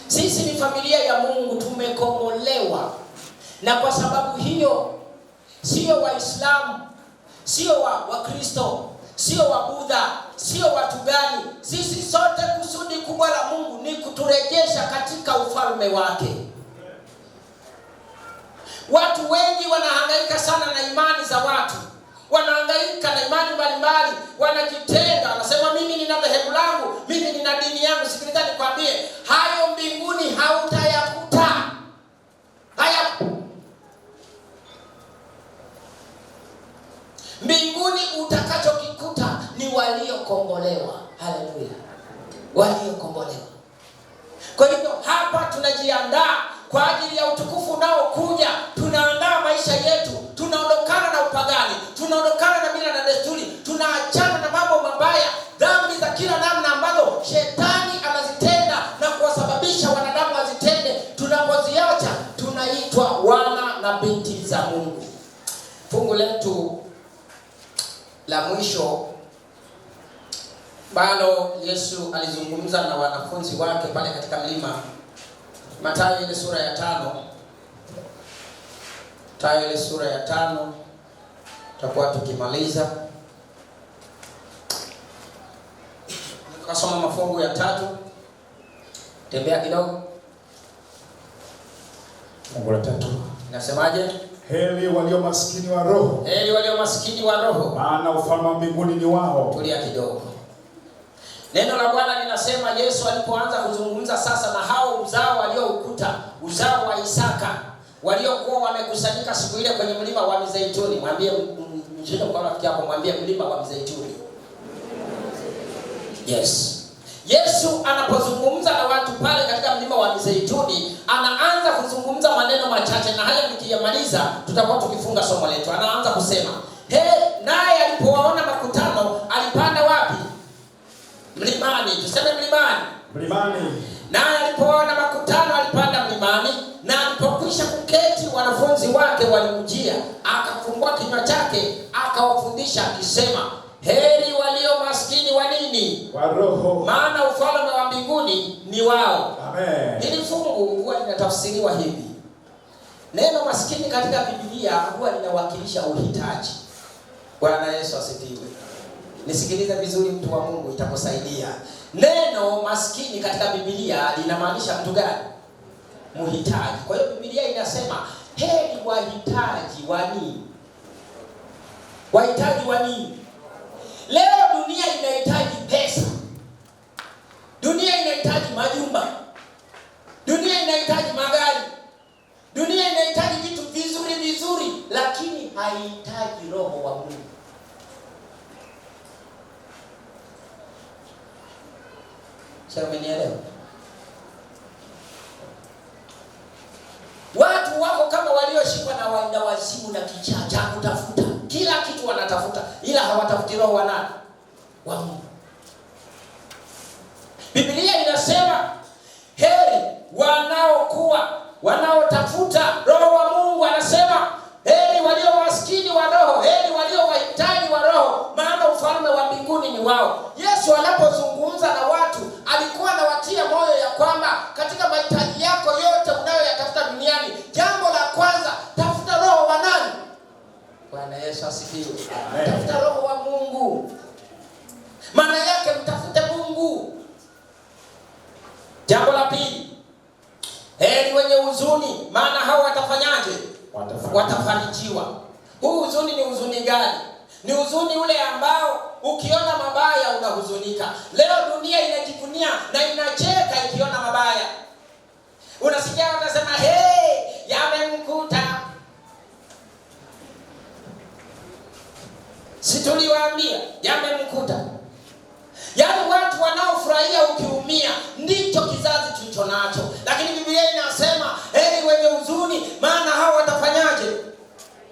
Sisi ni familia ya Mungu, tumekombolewa. Na kwa sababu hiyo, sio Waislamu, sio Wakristo, sio Wabudha, sio watu gani, sisi sote kusudi kubwa la Mungu ni kuturejesha katika ufalme wake. Watu wengi wanahangaika sana na imani za watu, wanahangaika na imani mbalimbali, wanajitenga, wanasema mimi nina dhehebu langu, mimi nina dini yangu. Sikiliza nikwambie, hayo mbinguni hautayakuta. Mbinguni utakachokikuta ni waliokombolewa. Haleluya, waliokombolewa. Kwa hivyo hapa tunajiandaa kwa ajili ya utukufu unaokuja. Tunaandaa maisha yetu, tunaondokana na upagani, tunaondokana na mila na desturi, tunaachana na mambo mabaya, dhambi za kila namna ambazo shetani anazitenda na kuwasababisha wanadamu wazitende. Tunapoziacha tunaitwa wana na binti za Mungu. Fungu letu mwisho bado Yesu alizungumza na wanafunzi wake pale katika mlima. Mathayo ile sura ya 5. Mathayo ile sura ya 5 tutakuwa tukimaliza. Tukasoma mafungu ya 3. Tembea kidogo. Fungu la 3. Nasemaje? Heri walio maskini wa roho. Heri walio maskini wa roho, maana ufalme wa mbinguni ni wao. Tulia kidogo. Neno la Bwana linasema Yesu alipoanza kuzungumza sasa na hao uzao walioukuta, uzao wa Isaka, waliokuwa wamekusanyika siku ile kwenye mlima wa Mizeituni. Mwambie mjini kwa rafiki yako, mwambie mlima wa Mizeituni. Yes. Yesu anapozungumza na watu pale katika mlima wa Mizeituni, anaanza kuzungumza maneno machache, na haya nikiyamaliza tutakuwa tukifunga somo letu. Anaanza kusema, naye alipowaona makutano alipanda wapi? Mlimani. Tuseme mlimani. Mlimani. Naye alipoona makutano alipanda mlimani, na alipokwisha kuketi wanafunzi wake walimjia, akafungua kinywa chake akawafundisha akisema, heri walio maskini wa nini? Wa roho, maana ufalme wa mbinguni ni wao. Amen. Hili fungu huwa linatafsiriwa hivi. Neno maskini katika Biblia huwa linawakilisha uhitaji. Bwana Yesu asifiwe. Nisikilize vizuri mtu wa Mungu, itakusaidia. Neno maskini katika Biblia linamaanisha mtu gani? Mhitaji. Kwa hiyo Biblia inasema heri wahitaji wa nini? Wahitaji wa nini? Leo dunia inahitaji pesa. Dunia inahitaji majumba. Dunia inahitaji magari. Dunia inahitaji vitu vizuri vizuri, lakini haihitaji roho wa Mungu. Sasa umenielewa? Watu wako kama walioshikwa na wazimu na kichaa cha kutafuta. Kila kitu wanatafuta, ila hawatafuti roho wa nani? Wa Mungu. Biblia inasema heri wanaotafuta roho wa Mungu. Anasema heri walio maskini wa roho, heri walio wahitaji wa roho, maana ufalme wa mbinguni ni wao. Yesu anapozungumza na watu alikuwa anawatia moyo ya kwamba katika mahitaji yako yote unayoyatafuta duniani, jambo la kwanza, tafuta roho wa nani? Bwana Yesu asifiwe. Tafuta roho wa Mungu. Maana yake mtafute Mungu. Jambo la pili, heri wenye huzuni, maana hao watafanyaje? Watafanikiwa. Huu huzuni ni huzuni gani? Ni huzuni ule ambao ukiona mabaya unahuzunika. Leo dunia inajivunia na inacheka ikiona mabaya. Unasikia wanasema yamemkuta. Si tuliwaambia yamemkuta. Yaani watu wanaofurahia ukiumia ndicho kizazi tulicho nacho. Lakini Biblia inasema heri wenye huzuni, maana hao watafanyaje?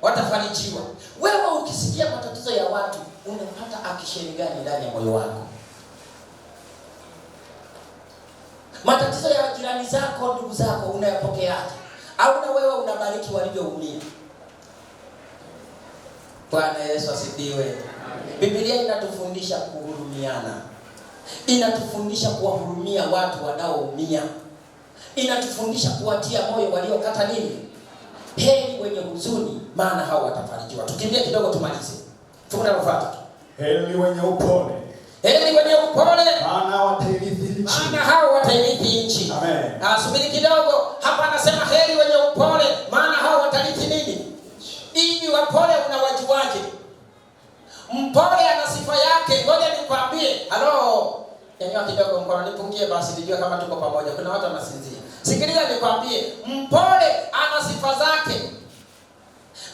Watafanikiwa. Wewe ukisikia matatizo ya watu unapata akisheni gani ndani ya moyo wako? Matatizo ya jirani zako, ndugu zako unayapokeaje? Au na wewe unabariki walivyoumia? Bwana Yesu asifiwe. Biblia inatufundisha kuhurumiana. Inatufundisha kuwahurumia watu wanaoumia. Inatufundisha kuwatia moyo waliokata nini? Heri wenye huzuni, maana hao watafanikiwa. Tukimbie kidogo tumalize. Tunafuata. Heri wenye upole. Heri wenye upole, maana watairithi nchi. Maana hao watairithi nchi. Amen. Subiri kidogo. Hapa anasema heri wenye upole, maana hao watarithi nini? Hivi wapole unawajuaje? Mpole ana sifa yake. Ngoja nikwambie. Halo. Nyanyua kidogo mkono nipungie basi nijue kama tuko pamoja. Kuna watu wanasinzia. Sikiliza nikwambie. Mpole ana sifa zake.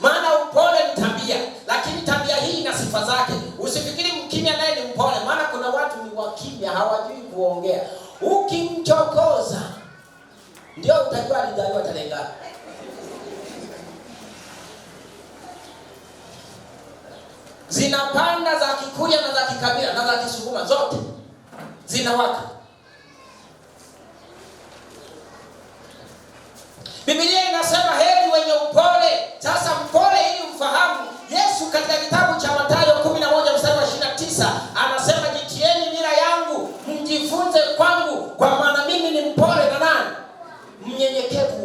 Maana upole ni tabia, lakini tabia hii ina sifa zake. Usifikiri mkimya naye ni mpole, maana kuna watu ni wakimya, hawajui kuongea. Ukimchokoza ndio utajua alizaliwa tarehe ngapi. Zinapanda za Kikuria na za Kikabila na za Kisukuma zote zinawaka. Biblia inasema heri wenye upole. Sasa mpole ili mfahamu, Yesu katika kitabu cha Mathayo 11 mstari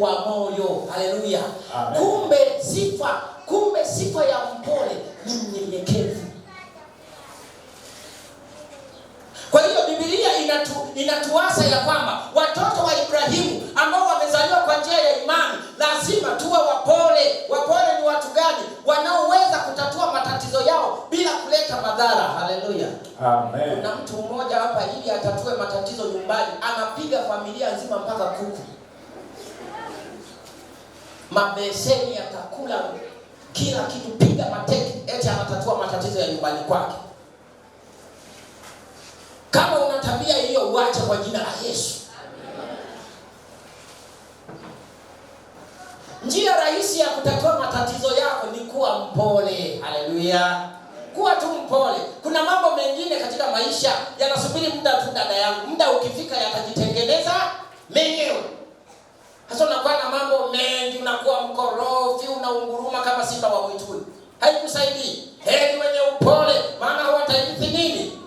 wa moyo. Haleluya. Kumbe sifa ya mpole ni mnyenyekevu. Kwa hiyo Biblia inatuasa ya kwamba watoto wa Ibrahimu ambao wamezaliwa kwa njia ya imani lazima tuwe wapole. Wapole ni watu gani? Wanaoweza kutatua matatizo yao bila kuleta madhara. Haleluya. Amen. Kuna mtu mmoja hapa ili atatue matatizo nyumbani anapiga familia nzima mpaka kuku. Mabeseni yatakula kila kitu, piga mateke eti anatatua matatizo ya nyumbani kwake. Kama una tabia hiyo uache kwa jina la Yesu. Njia rahisi ya kutatua matatizo yako ni kuwa mpole. Haleluya. Kuwa tu mpole. Kuna mambo mengine katika maisha yanasubiri muda tu, dada yangu. Muda ukifika yatajitengeneza menyewe. Hasa unakuwa na mambo mengi, unakuwa mkorofi, unaunguruma kama simba wa mwituni. Haikusaidii. Heri wenye upole, maana hawatairithi nini?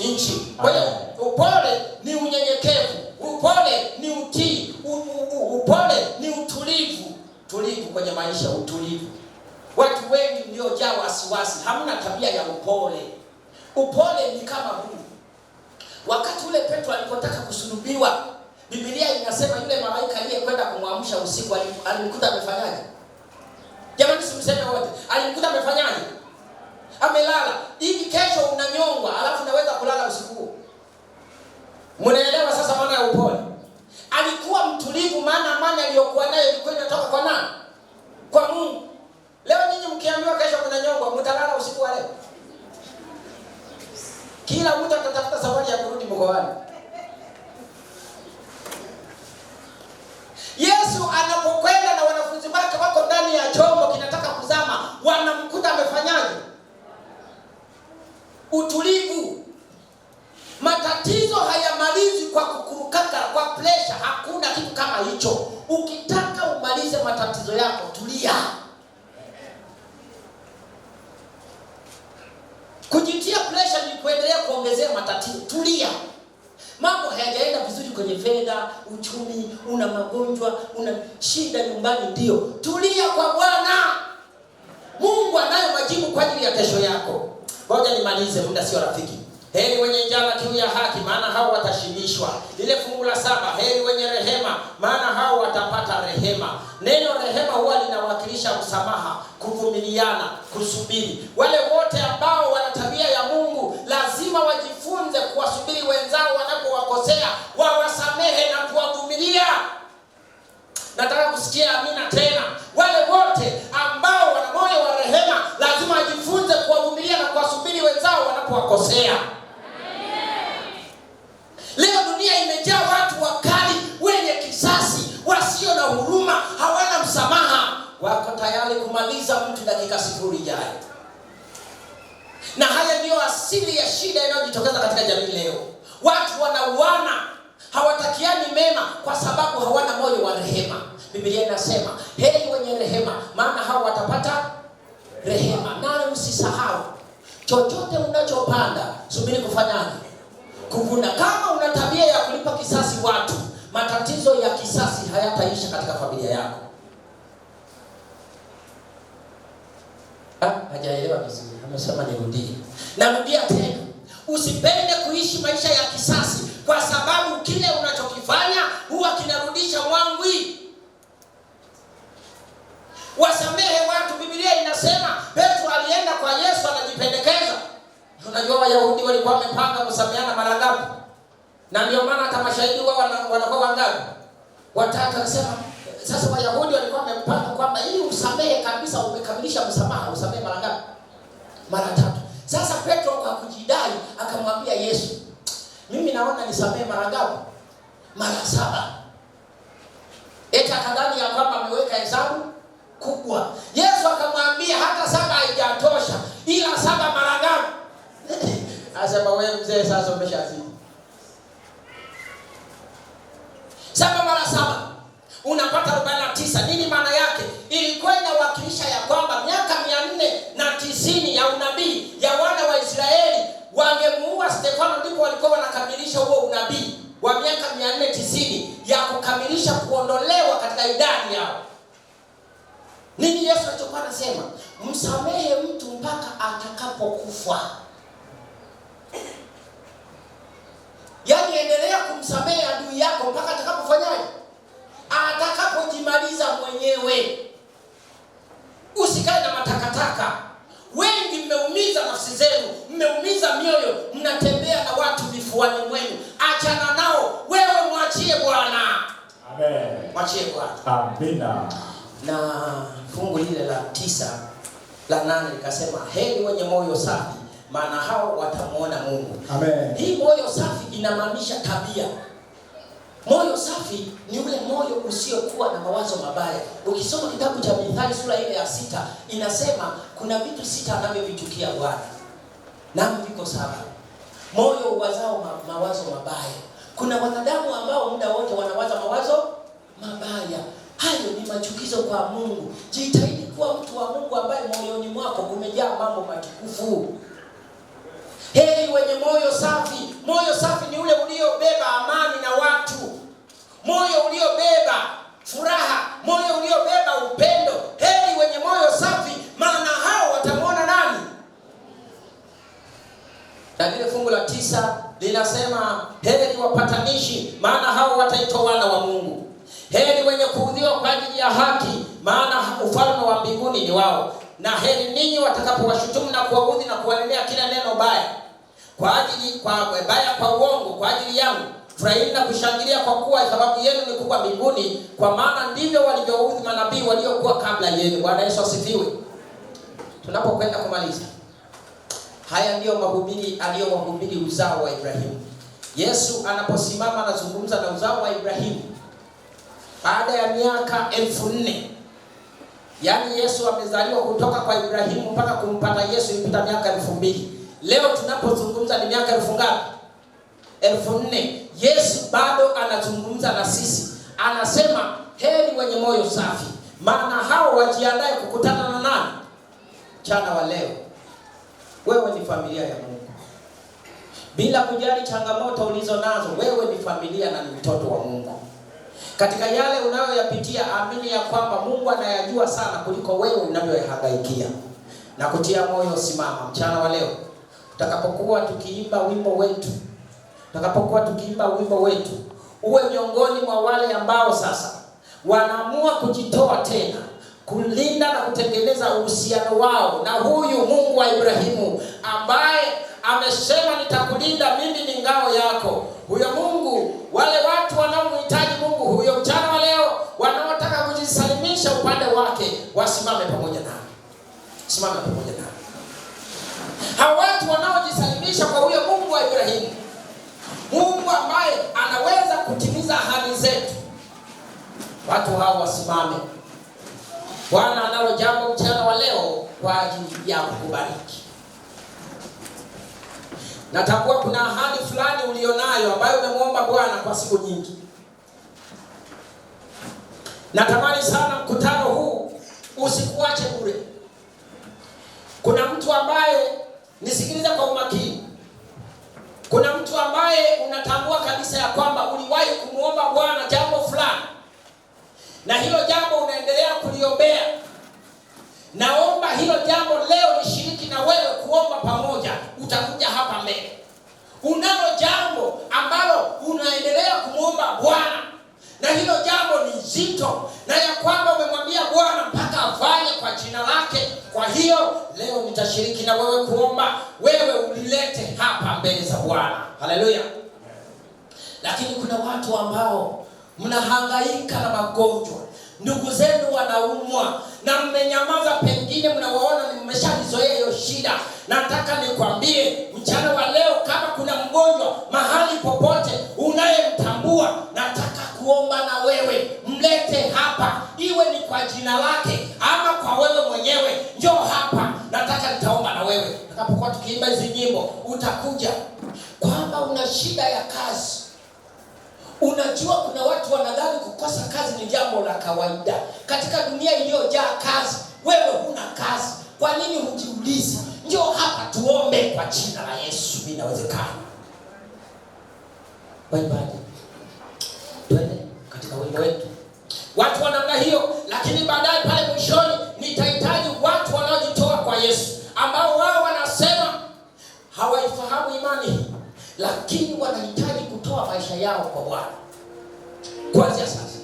Nchi. Kwa hiyo upole ni unyenyekevu, upole ni utii, upole ni utulivu. Tulivu kwenye maisha, utulivu. Watu wengi mliojaa wasiwasi hamna tabia ya upole. Upole ni kama huu. Wakati ule Petro alipotaka kusulubiwa, Biblia inasema yule malaika aliyekwenda kumwamsha usiku alimkuta amefanyaje? Jamani, simseme wote. Alimkuta amefanyaje? Amelala. Hivi kesho unanyongwa, alafu unaweza kulala usiku huo. Mnaelewa sasa maana ya upole? Alikuwa mtulivu, maana amani aliyokuwa nayo ilikuwa inatoka kwa nani? Kwa Mungu. Leo nyinyi mkiambiwa kesho mnanyongwa, mtalala usiku wa leo? Kila mtu atatafuta safari ya kurudi mkoani. Yesu anapokwenda na wanafunzi wake wako ndani ya chombo kinataka kuzama, wanamkuta amefanyaje? Utulivu. Matatizo hayamalizi kwa kukurukaka, kwa pressure. Hakuna kitu kama hicho. Ukitaka umalize matatizo yako, tulia. Kujitia pressure ni kuendelea kuongezea matatizo. Tulia. Mambo hayajaenda vizuri kwenye fedha, uchumi, una magonjwa, una shida nyumbani, ndio. Tulia kwa Bwana. Mungu anayo majibu kwa ajili ya kesho yako. Ngoja nimalize, muda sio rafiki. Heri wenye njaa na kiu ya haki, maana hao watashibishwa. Ile fungu la 7, heri wenye rehema, maana hao watapata rehema. Neno rehema huwa linawakilisha msamaha, kuvumiliana, kusubiri. Wale wote ambao wana tabia ya Mungu lazima wajifunze kuwasubiri wenzao wanapowakosea, wawasamehe na kuwavumilia. Nataka kusikia amina tena. Wale wote ambao wana moyo wa rehema lazima wajifunze kuwavumilia na kuwasubiri wenzao wanapowakosea. Leo dunia imejaa watu wakali, wenye kisasi, wasio na huruma, hawana msamaha. Wako tayari kumaliza mtu dakika 0 ijayo. Na haya ndio asili ya shida inayojitokeza katika jamii leo. Watu wanauana, hawatakiani mema kwa sababu hawana moyo wa rehema. Biblia inasema, heri wenye rehema, maana hao watapata rehema. Na usisahau, chochote unachopanda, subiri kufanyaje? Kuvuna. Kama una tabia ya kulipa kisasi watu, matatizo ya kisasi hayataisha katika familia yako. Hajaelewa vizuri. Amesema nirudie. Narudia tena. Usipende kuishi maisha ya kisasi, kwa sababu kile unachokifanya huwa kinarudisha mwangwi. Wasamehe watu. Biblia inasema Petro alienda kwa Yesu anajipendekeza. Unajua Wayahudi walikuwa wamepanga kusameheana mara ngapi? Na ndio maana hata mashahidi wao wanakuwa wangapi? 3. Anasema sasa Wayahudi walikuwa wamepanga kwamba ili usamehe kabisa, umekamilisha msamaha, usamehe mara ngapi? Mara 3. Sasa Petro kwa kujidai akamwambia Yesu, mimi naona nisamehe mara ngapi? Mara 7. Eti akadhani ya kwamba ameweka hesabu kubwa. Yesu akamwambia hata 7 haijatosha, ila 7 mara ngapi? Asema wewe mzee sasa umeshazidi. 7 mara 7 unapata 49. Nini maana yake? Ilikuwa inawakilisha ya kwamba miaka 490 ya unabii ya wana wa Israeli wangemuua Stefano, ndipo walikuwa wanakamilisha huo unabii. wa miaka 490 ya kukamilisha kuondolewa katika idadi yao. Nini Yesu alichokuwa anasema? Msamehe mtu mpaka atakapokufa. Yaani endelea kumsamehe adui yako mpaka atakapofanyaje? Atakapojimaliza mwenyewe. Usikae na matakataka. Wengi mmeumiza nafsi zenu, mmeumiza mioyo, mnatembea na watu vifuani mwenu. Achana nao, wewe mwachie Bwana. Amen. Mwachie Bwana. Amina. Na fungu lile la 9 la 8 likasema, heri wenye moyo safi, maana hao watamuona Mungu. Amen. Hii moyo safi inamaanisha tabia. Moyo safi ni ule moyo usiokuwa na mawazo mabaya. Ukisoma kitabu cha Mithali sura ile ya 6 inasema kuna vitu 6 anavyovitukia Bwana. Nami viko 7. Moyo uwazao mawazo mabaya. Kuna wanadamu ambao muda wote wanawaza mawazo mabaya. Hayo ni machukizo kwa Mungu. Jitahidi kuwa mtu wa Mungu ambaye moyoni mwako kumejaa mambo matukufu. Heri wenye moyo safi. Moyo safi ni ule uliobeba amani na watu. Moyo uliobeba furaha, moyo uliobeba upendo. Heri wenye moyo safi, maana hao watamwona nani? Na lile fungu la 9 linasema, heri wapatanishi, maana hao wataitwa wana wa Mungu. Heri wenye kuudhiwa kwa ajili ya haki, maana ufalme wa mbinguni ni wao. Na heri ninyi watakapowashutumu na kuwaudhi na kuwanenea kila neno baya kwa uongo kwa ajili yangu. Furahini na kushangilia, kwa kuwa sababu yenu ni kubwa mbinguni, kwa maana ndivyo walivyoudhi manabii waliokuwa kabla yenu. Bwana Yesu asifiwe. Tunapokwenda kumaliza, haya ndiyo mahubiri aliyowahubiri uzao wa Ibrahimu. Yesu anaposimama anazungumza na uzao wa Ibrahimu baada ya miaka 1400. Yaani Yesu amezaliwa kutoka kwa Ibrahimu mpaka kumpata Yesu ilipita miaka 2000. Leo tunapozungumza ni miaka 1400. Yesu bado anazungumza na sisi. Anasema heri wenye moyo safi, maana hao wajiandae kukutana na nani? Mchana wa leo wewe ni familia ya Mungu. Bila kujali changamoto ulizo nazo, wewe ni familia na ni mtoto wa Mungu. Katika yale unayoyapitia, amini ya kwamba Mungu anayajua sana kuliko wewe unavyohangaikia. Na kutia moyo, simama mchana wa leo. Tutakapokuwa tukiimba wimbo wetu, uwe miongoni mwa wale ambao sasa wanaamua kujitoa tena, kulinda na kutengeneza uhusiano wao na huyu Mungu wa Ibrahimu, ambaye amesema nitakulinda, mimi ni ngao yako. Huyo Mungu, wale watu wanaomhitaji Mungu huyo mchana wa leo, wanaotaka kujisalimisha upande wake, wasimame pamoja nao. Simama pamoja nao. Hao watu wanaojisalimisha kwa huyo Mungu wa Ibrahimu, Mungu ambaye anaweza kutimiza ahadi zetu, watu hao wasimame. Bwana analo jambo mchana wa leo kwa ajili ya kukubariki. Natambua kuna ahadi fulani ulionayo ambayo umemwomba Bwana kwa siku nyingi. Natamani sana mkutano huu usikuache bure. Kuna mtu ambaye, nisikilize kwa umakini, kuna mtu ambaye unatambua kabisa ya kwamba uliwahi kumuomba Bwana jambo fulani, na hilo jambo unaendelea kuliombea. Naomba hilo jambo leo nishiriki na wewe kuomba pamoja. Utakuja hapa mbele. Unalo jambo ambalo unaendelea kumuomba Bwana, na hilo jambo ni zito, na ya kwamba umemwambia Bwana mpaka afanye kwa jina lake. Kwa hiyo leo nitashiriki na wewe kuomba, wewe ulilete hapa mbele za Bwana. Haleluya. Lakini kuna watu ambao mnahangaika na magonjwa, ndugu zenu wanaumwa na mmenyamaza, pengine mnawaona ni mmeshalizoea hiyo shida. Nataka nikwambie mchana wa leo, kama kuna mgonjwa mahali popote unayemtambua, nataka kuomba na wewe, mlete hapa, iwe ni kwa jina lake ama kwa wewe mwenyewe. Njoo hapa, nataka nitaomba na wewe. Tutakapokuwa tukiimba hizi nyimbo, utakuja kwamba una shida ya kazi. Unajua kuna watu wanadhani kukosa kazi ni jambo la kawaida. Katika dunia iliyojaa kazi, wewe huna kazi. Kwa nini hujiulizi? Njoo hapa tuombe kwa jina la Yesu. Inawezekana. Bye bye. wetu, watu wa namna hiyo. Lakini baadaye pale mwishoni nitahitaji watu wanaojitoa kwa Yesu, ambao wao wanasema hawaifahamu imani hii, lakini wanahitaji kutoa maisha yao kwa Bwana. Kuanzia sasa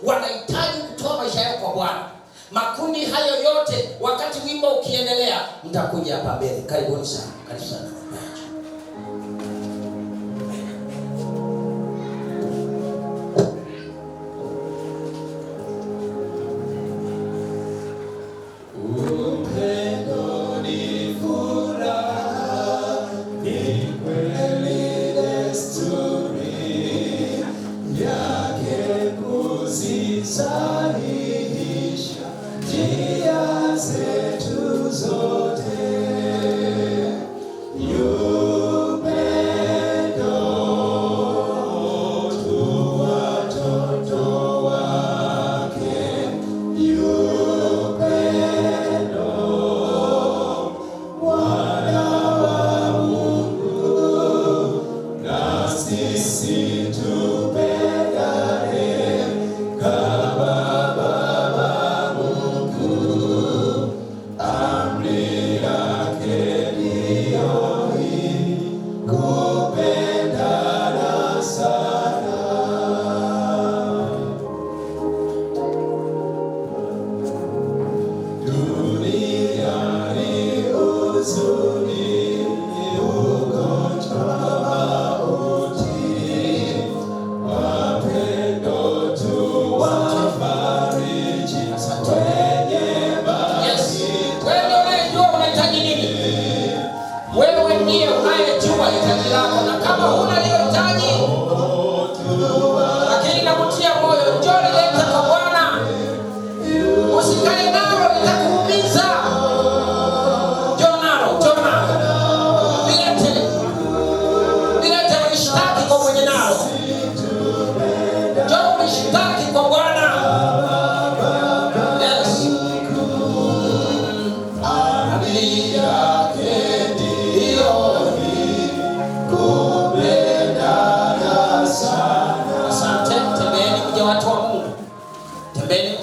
wanahitaji kutoa maisha yao kwa Bwana. Makundi hayo yote, wakati wimbo ukiendelea, mtakuja hapa mbele. Karibuni sana, karibu sana.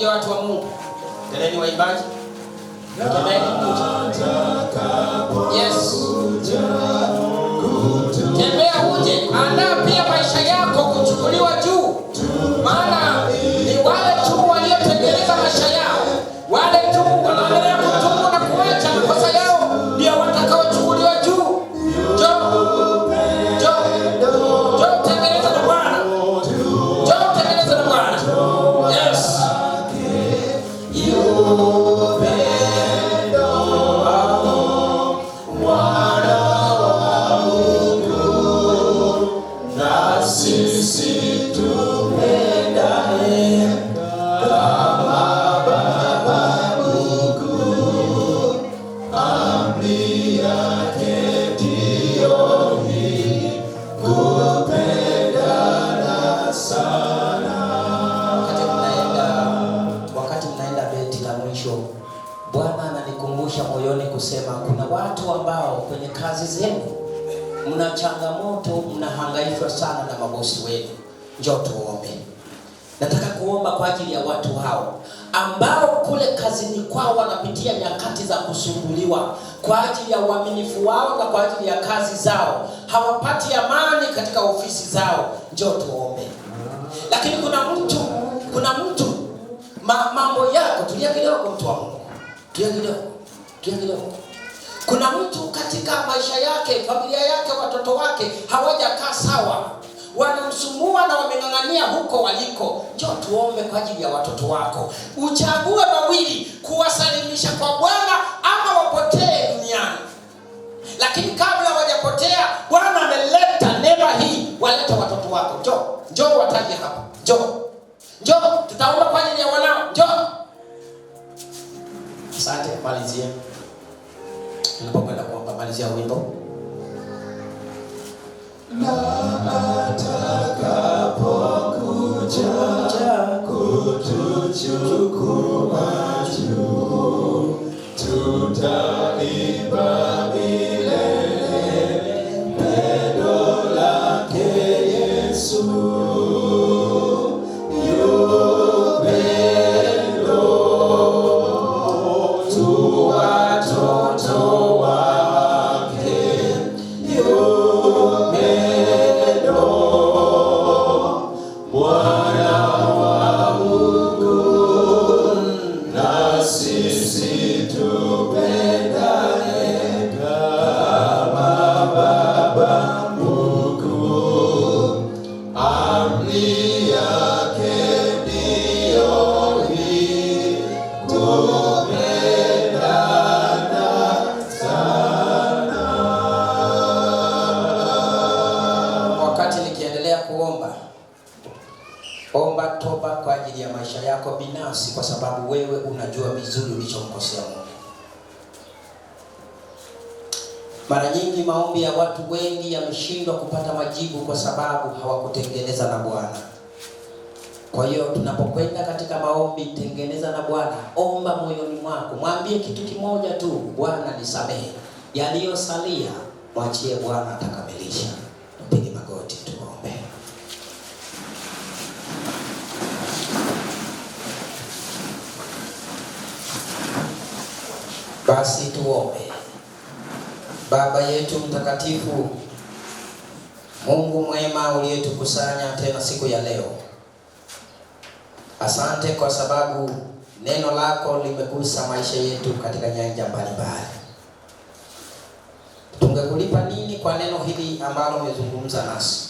Watu wa Mungu, teleni waimbaji, teleni kuja. Yes, tembea uje, andaa pia maisha yako kuchukuliwa juu, maana ni wale tu waliotengeneza maisha yao, wale tu wanaendelea kutubu na kuacha makosa yao, ndio watakaochukuliwa juu. Njoo tengeneza na Bwana, njoo tengeneza na Bwana. Yes. Bwana ananikumbusha moyoni kusema kuna watu ambao kwenye kazi zenu mna changamoto, mnahangaishwa sana na mabosi wenu. Njoo tuombe. Nataka kuomba kwa ajili ya watu hao ambao kule kazini kwao wanapitia nyakati za kusumbuliwa kwa ajili ya uaminifu wao na kwa ajili ya kazi zao, hawapati amani katika ofisi zao. Njoo tuombe. Lakini kuna mtu mambo yako, tulia kidogo, mtu wa Mungu. Tulia kidogo. Kuna mtu katika maisha yake, familia yake, watoto wake hawajakaa sawa, wanamsumbua na wameng'ang'ania huko waliko. Njoo tuombe kwa ajili ya watoto wako. Uchague mawili, kuwasalimisha kwa Bwana ama wapotee duniani. Lakini kabla hawajapotea, Bwana ameleta neema hii, waleta watoto wako. Njoo wataje hapa. Njoo tutaomba kwa ajili ya wanao. Njoo. Asante, malizia. Tunapokwenda kuomba, malizia wimbo. Na atakapokuja kutuchukua juu, tutaimba milele pendo lake Yesu. amri yake ndiyo hii, kupendana sana. Wakati nikiendelea kuomba, omba toba kwa ajili ya maisha yako binafsi, kwa sababu wewe unajua vizuri ulichomkosea Mungu. Mara nyingi maombi ya watu wengi yameshindwa kupata majibu kwa sababu hawakutengeneza na Bwana. Kwa hiyo tunapokwenda katika maombi, tengeneza na Bwana. Omba moyoni mwako, mwambie kitu kimoja tu, Bwana nisamehe. Yaliyosalia mwachie Bwana atakamilisha. Tupige magoti tuombe. Basi tuombe. Baba yetu mtakatifu, Mungu mwema uliyetukusanya tena siku ya leo, asante kwa sababu neno lako limegusa maisha yetu katika nyanja mbalimbali. Tungekulipa nini kwa neno hili ambalo umezungumza nasi?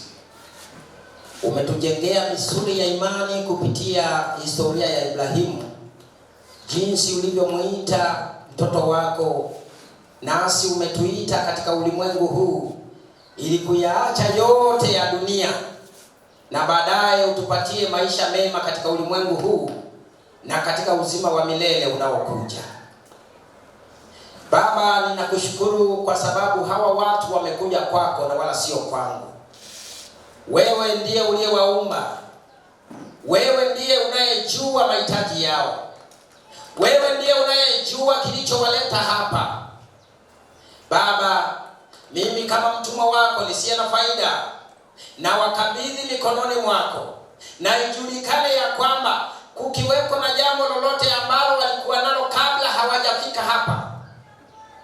Umetujengea misuli ya imani kupitia historia ya Ibrahimu, jinsi ulivyomuita mtoto wako, nasi umetuita katika ulimwengu huu ili kuyaacha yote ya dunia na baadaye utupatie maisha mema katika ulimwengu huu na katika uzima wa milele unaokuja. Baba, ninakushukuru kwa sababu hawa watu wamekuja kwako na wala sio kwangu. Wewe ndiye uliyewaumba. Wewe ndiye unayejua mahitaji yao. Wewe ndiye unayejua kilichowaleta hapa. Baba, mimi kama mtumwa wako nisiye na faida, na wakabidhi mikononi mwako, na ijulikane ya kwamba kukiweko na jambo lolote ambalo walikuwa nalo kabla hawajafika hapa,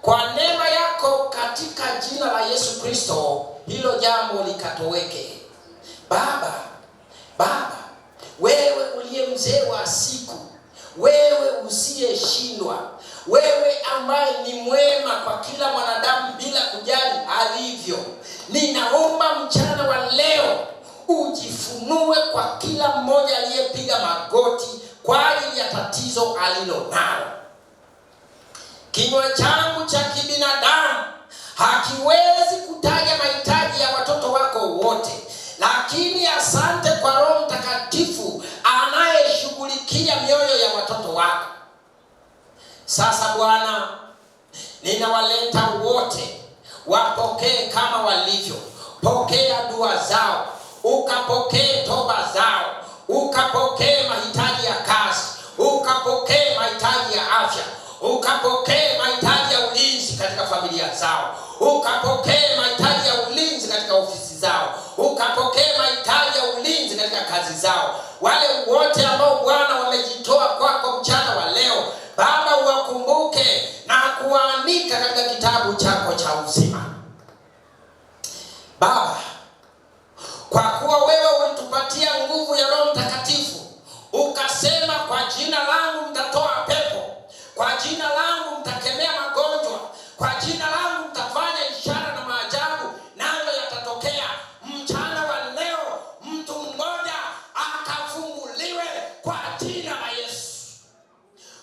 kwa neema yako katika jina la Yesu Kristo, hilo jambo likatoweke. Baba, wewe uliye mzee wa siku, wewe usiyeshindwa, wewe ambaye ni mwema kwa kila mwanadamu bila kujali alivyo, ninaomba mchana wa leo ujifunue kwa kila mmoja aliyepiga magoti kwa ajili ya tatizo alilo nalo. Kinywa changu cha kibinadamu hakiwezi kutaja mahitaji ya watoto wako wote, lakini asante kwa Roho Mtakatifu anayeshughulikia mioyo ya watoto wako. Sasa Bwana, ninawaleta wote, wapokee kama walivyo. Pokea dua zao, ukapokee toba zao, ukapokee mahitaji ya kazi, ukapokee mahitaji ya afya, ukapokee mahitaji ya ulinzi katika familia zao, ukapokee mahitaji ya ulinzi katika ofisi zao, ukapokee mahitaji ya ulinzi katika kazi zao. Wale wote ambao Bwana wamejitoa kwako mchana wa leo, Baba, uwakumbuke na kuandika katika kitabu chako cha uzima. Baba, kwa kuwa wewe ulitupatia nguvu ya Roho Mtakatifu, ukasema kwa jina langu mtatoa pepo, kwa jina langu mtakemea magonjwa, kwa jina langu mtafanya ishara na maajabu, nayo yatatokea. Mchana wa leo mtu mmoja akafunguliwe kwa jina la Yesu.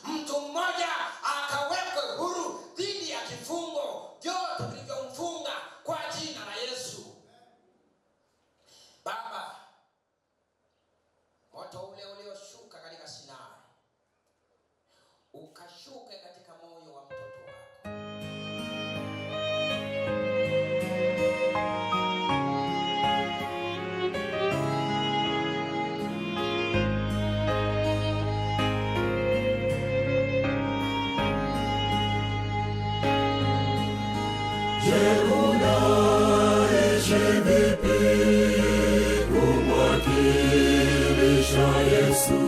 Mtu mmoja akawekwe huru dhidi ya kifungo vyote vilivyomfunga kwa jina la Yesu. Baba, moto ule ulioshuka katika Sinai ukashuke katika moyo wa mtoto wako. Je, unaishi vipi kumwakilisha Yesu?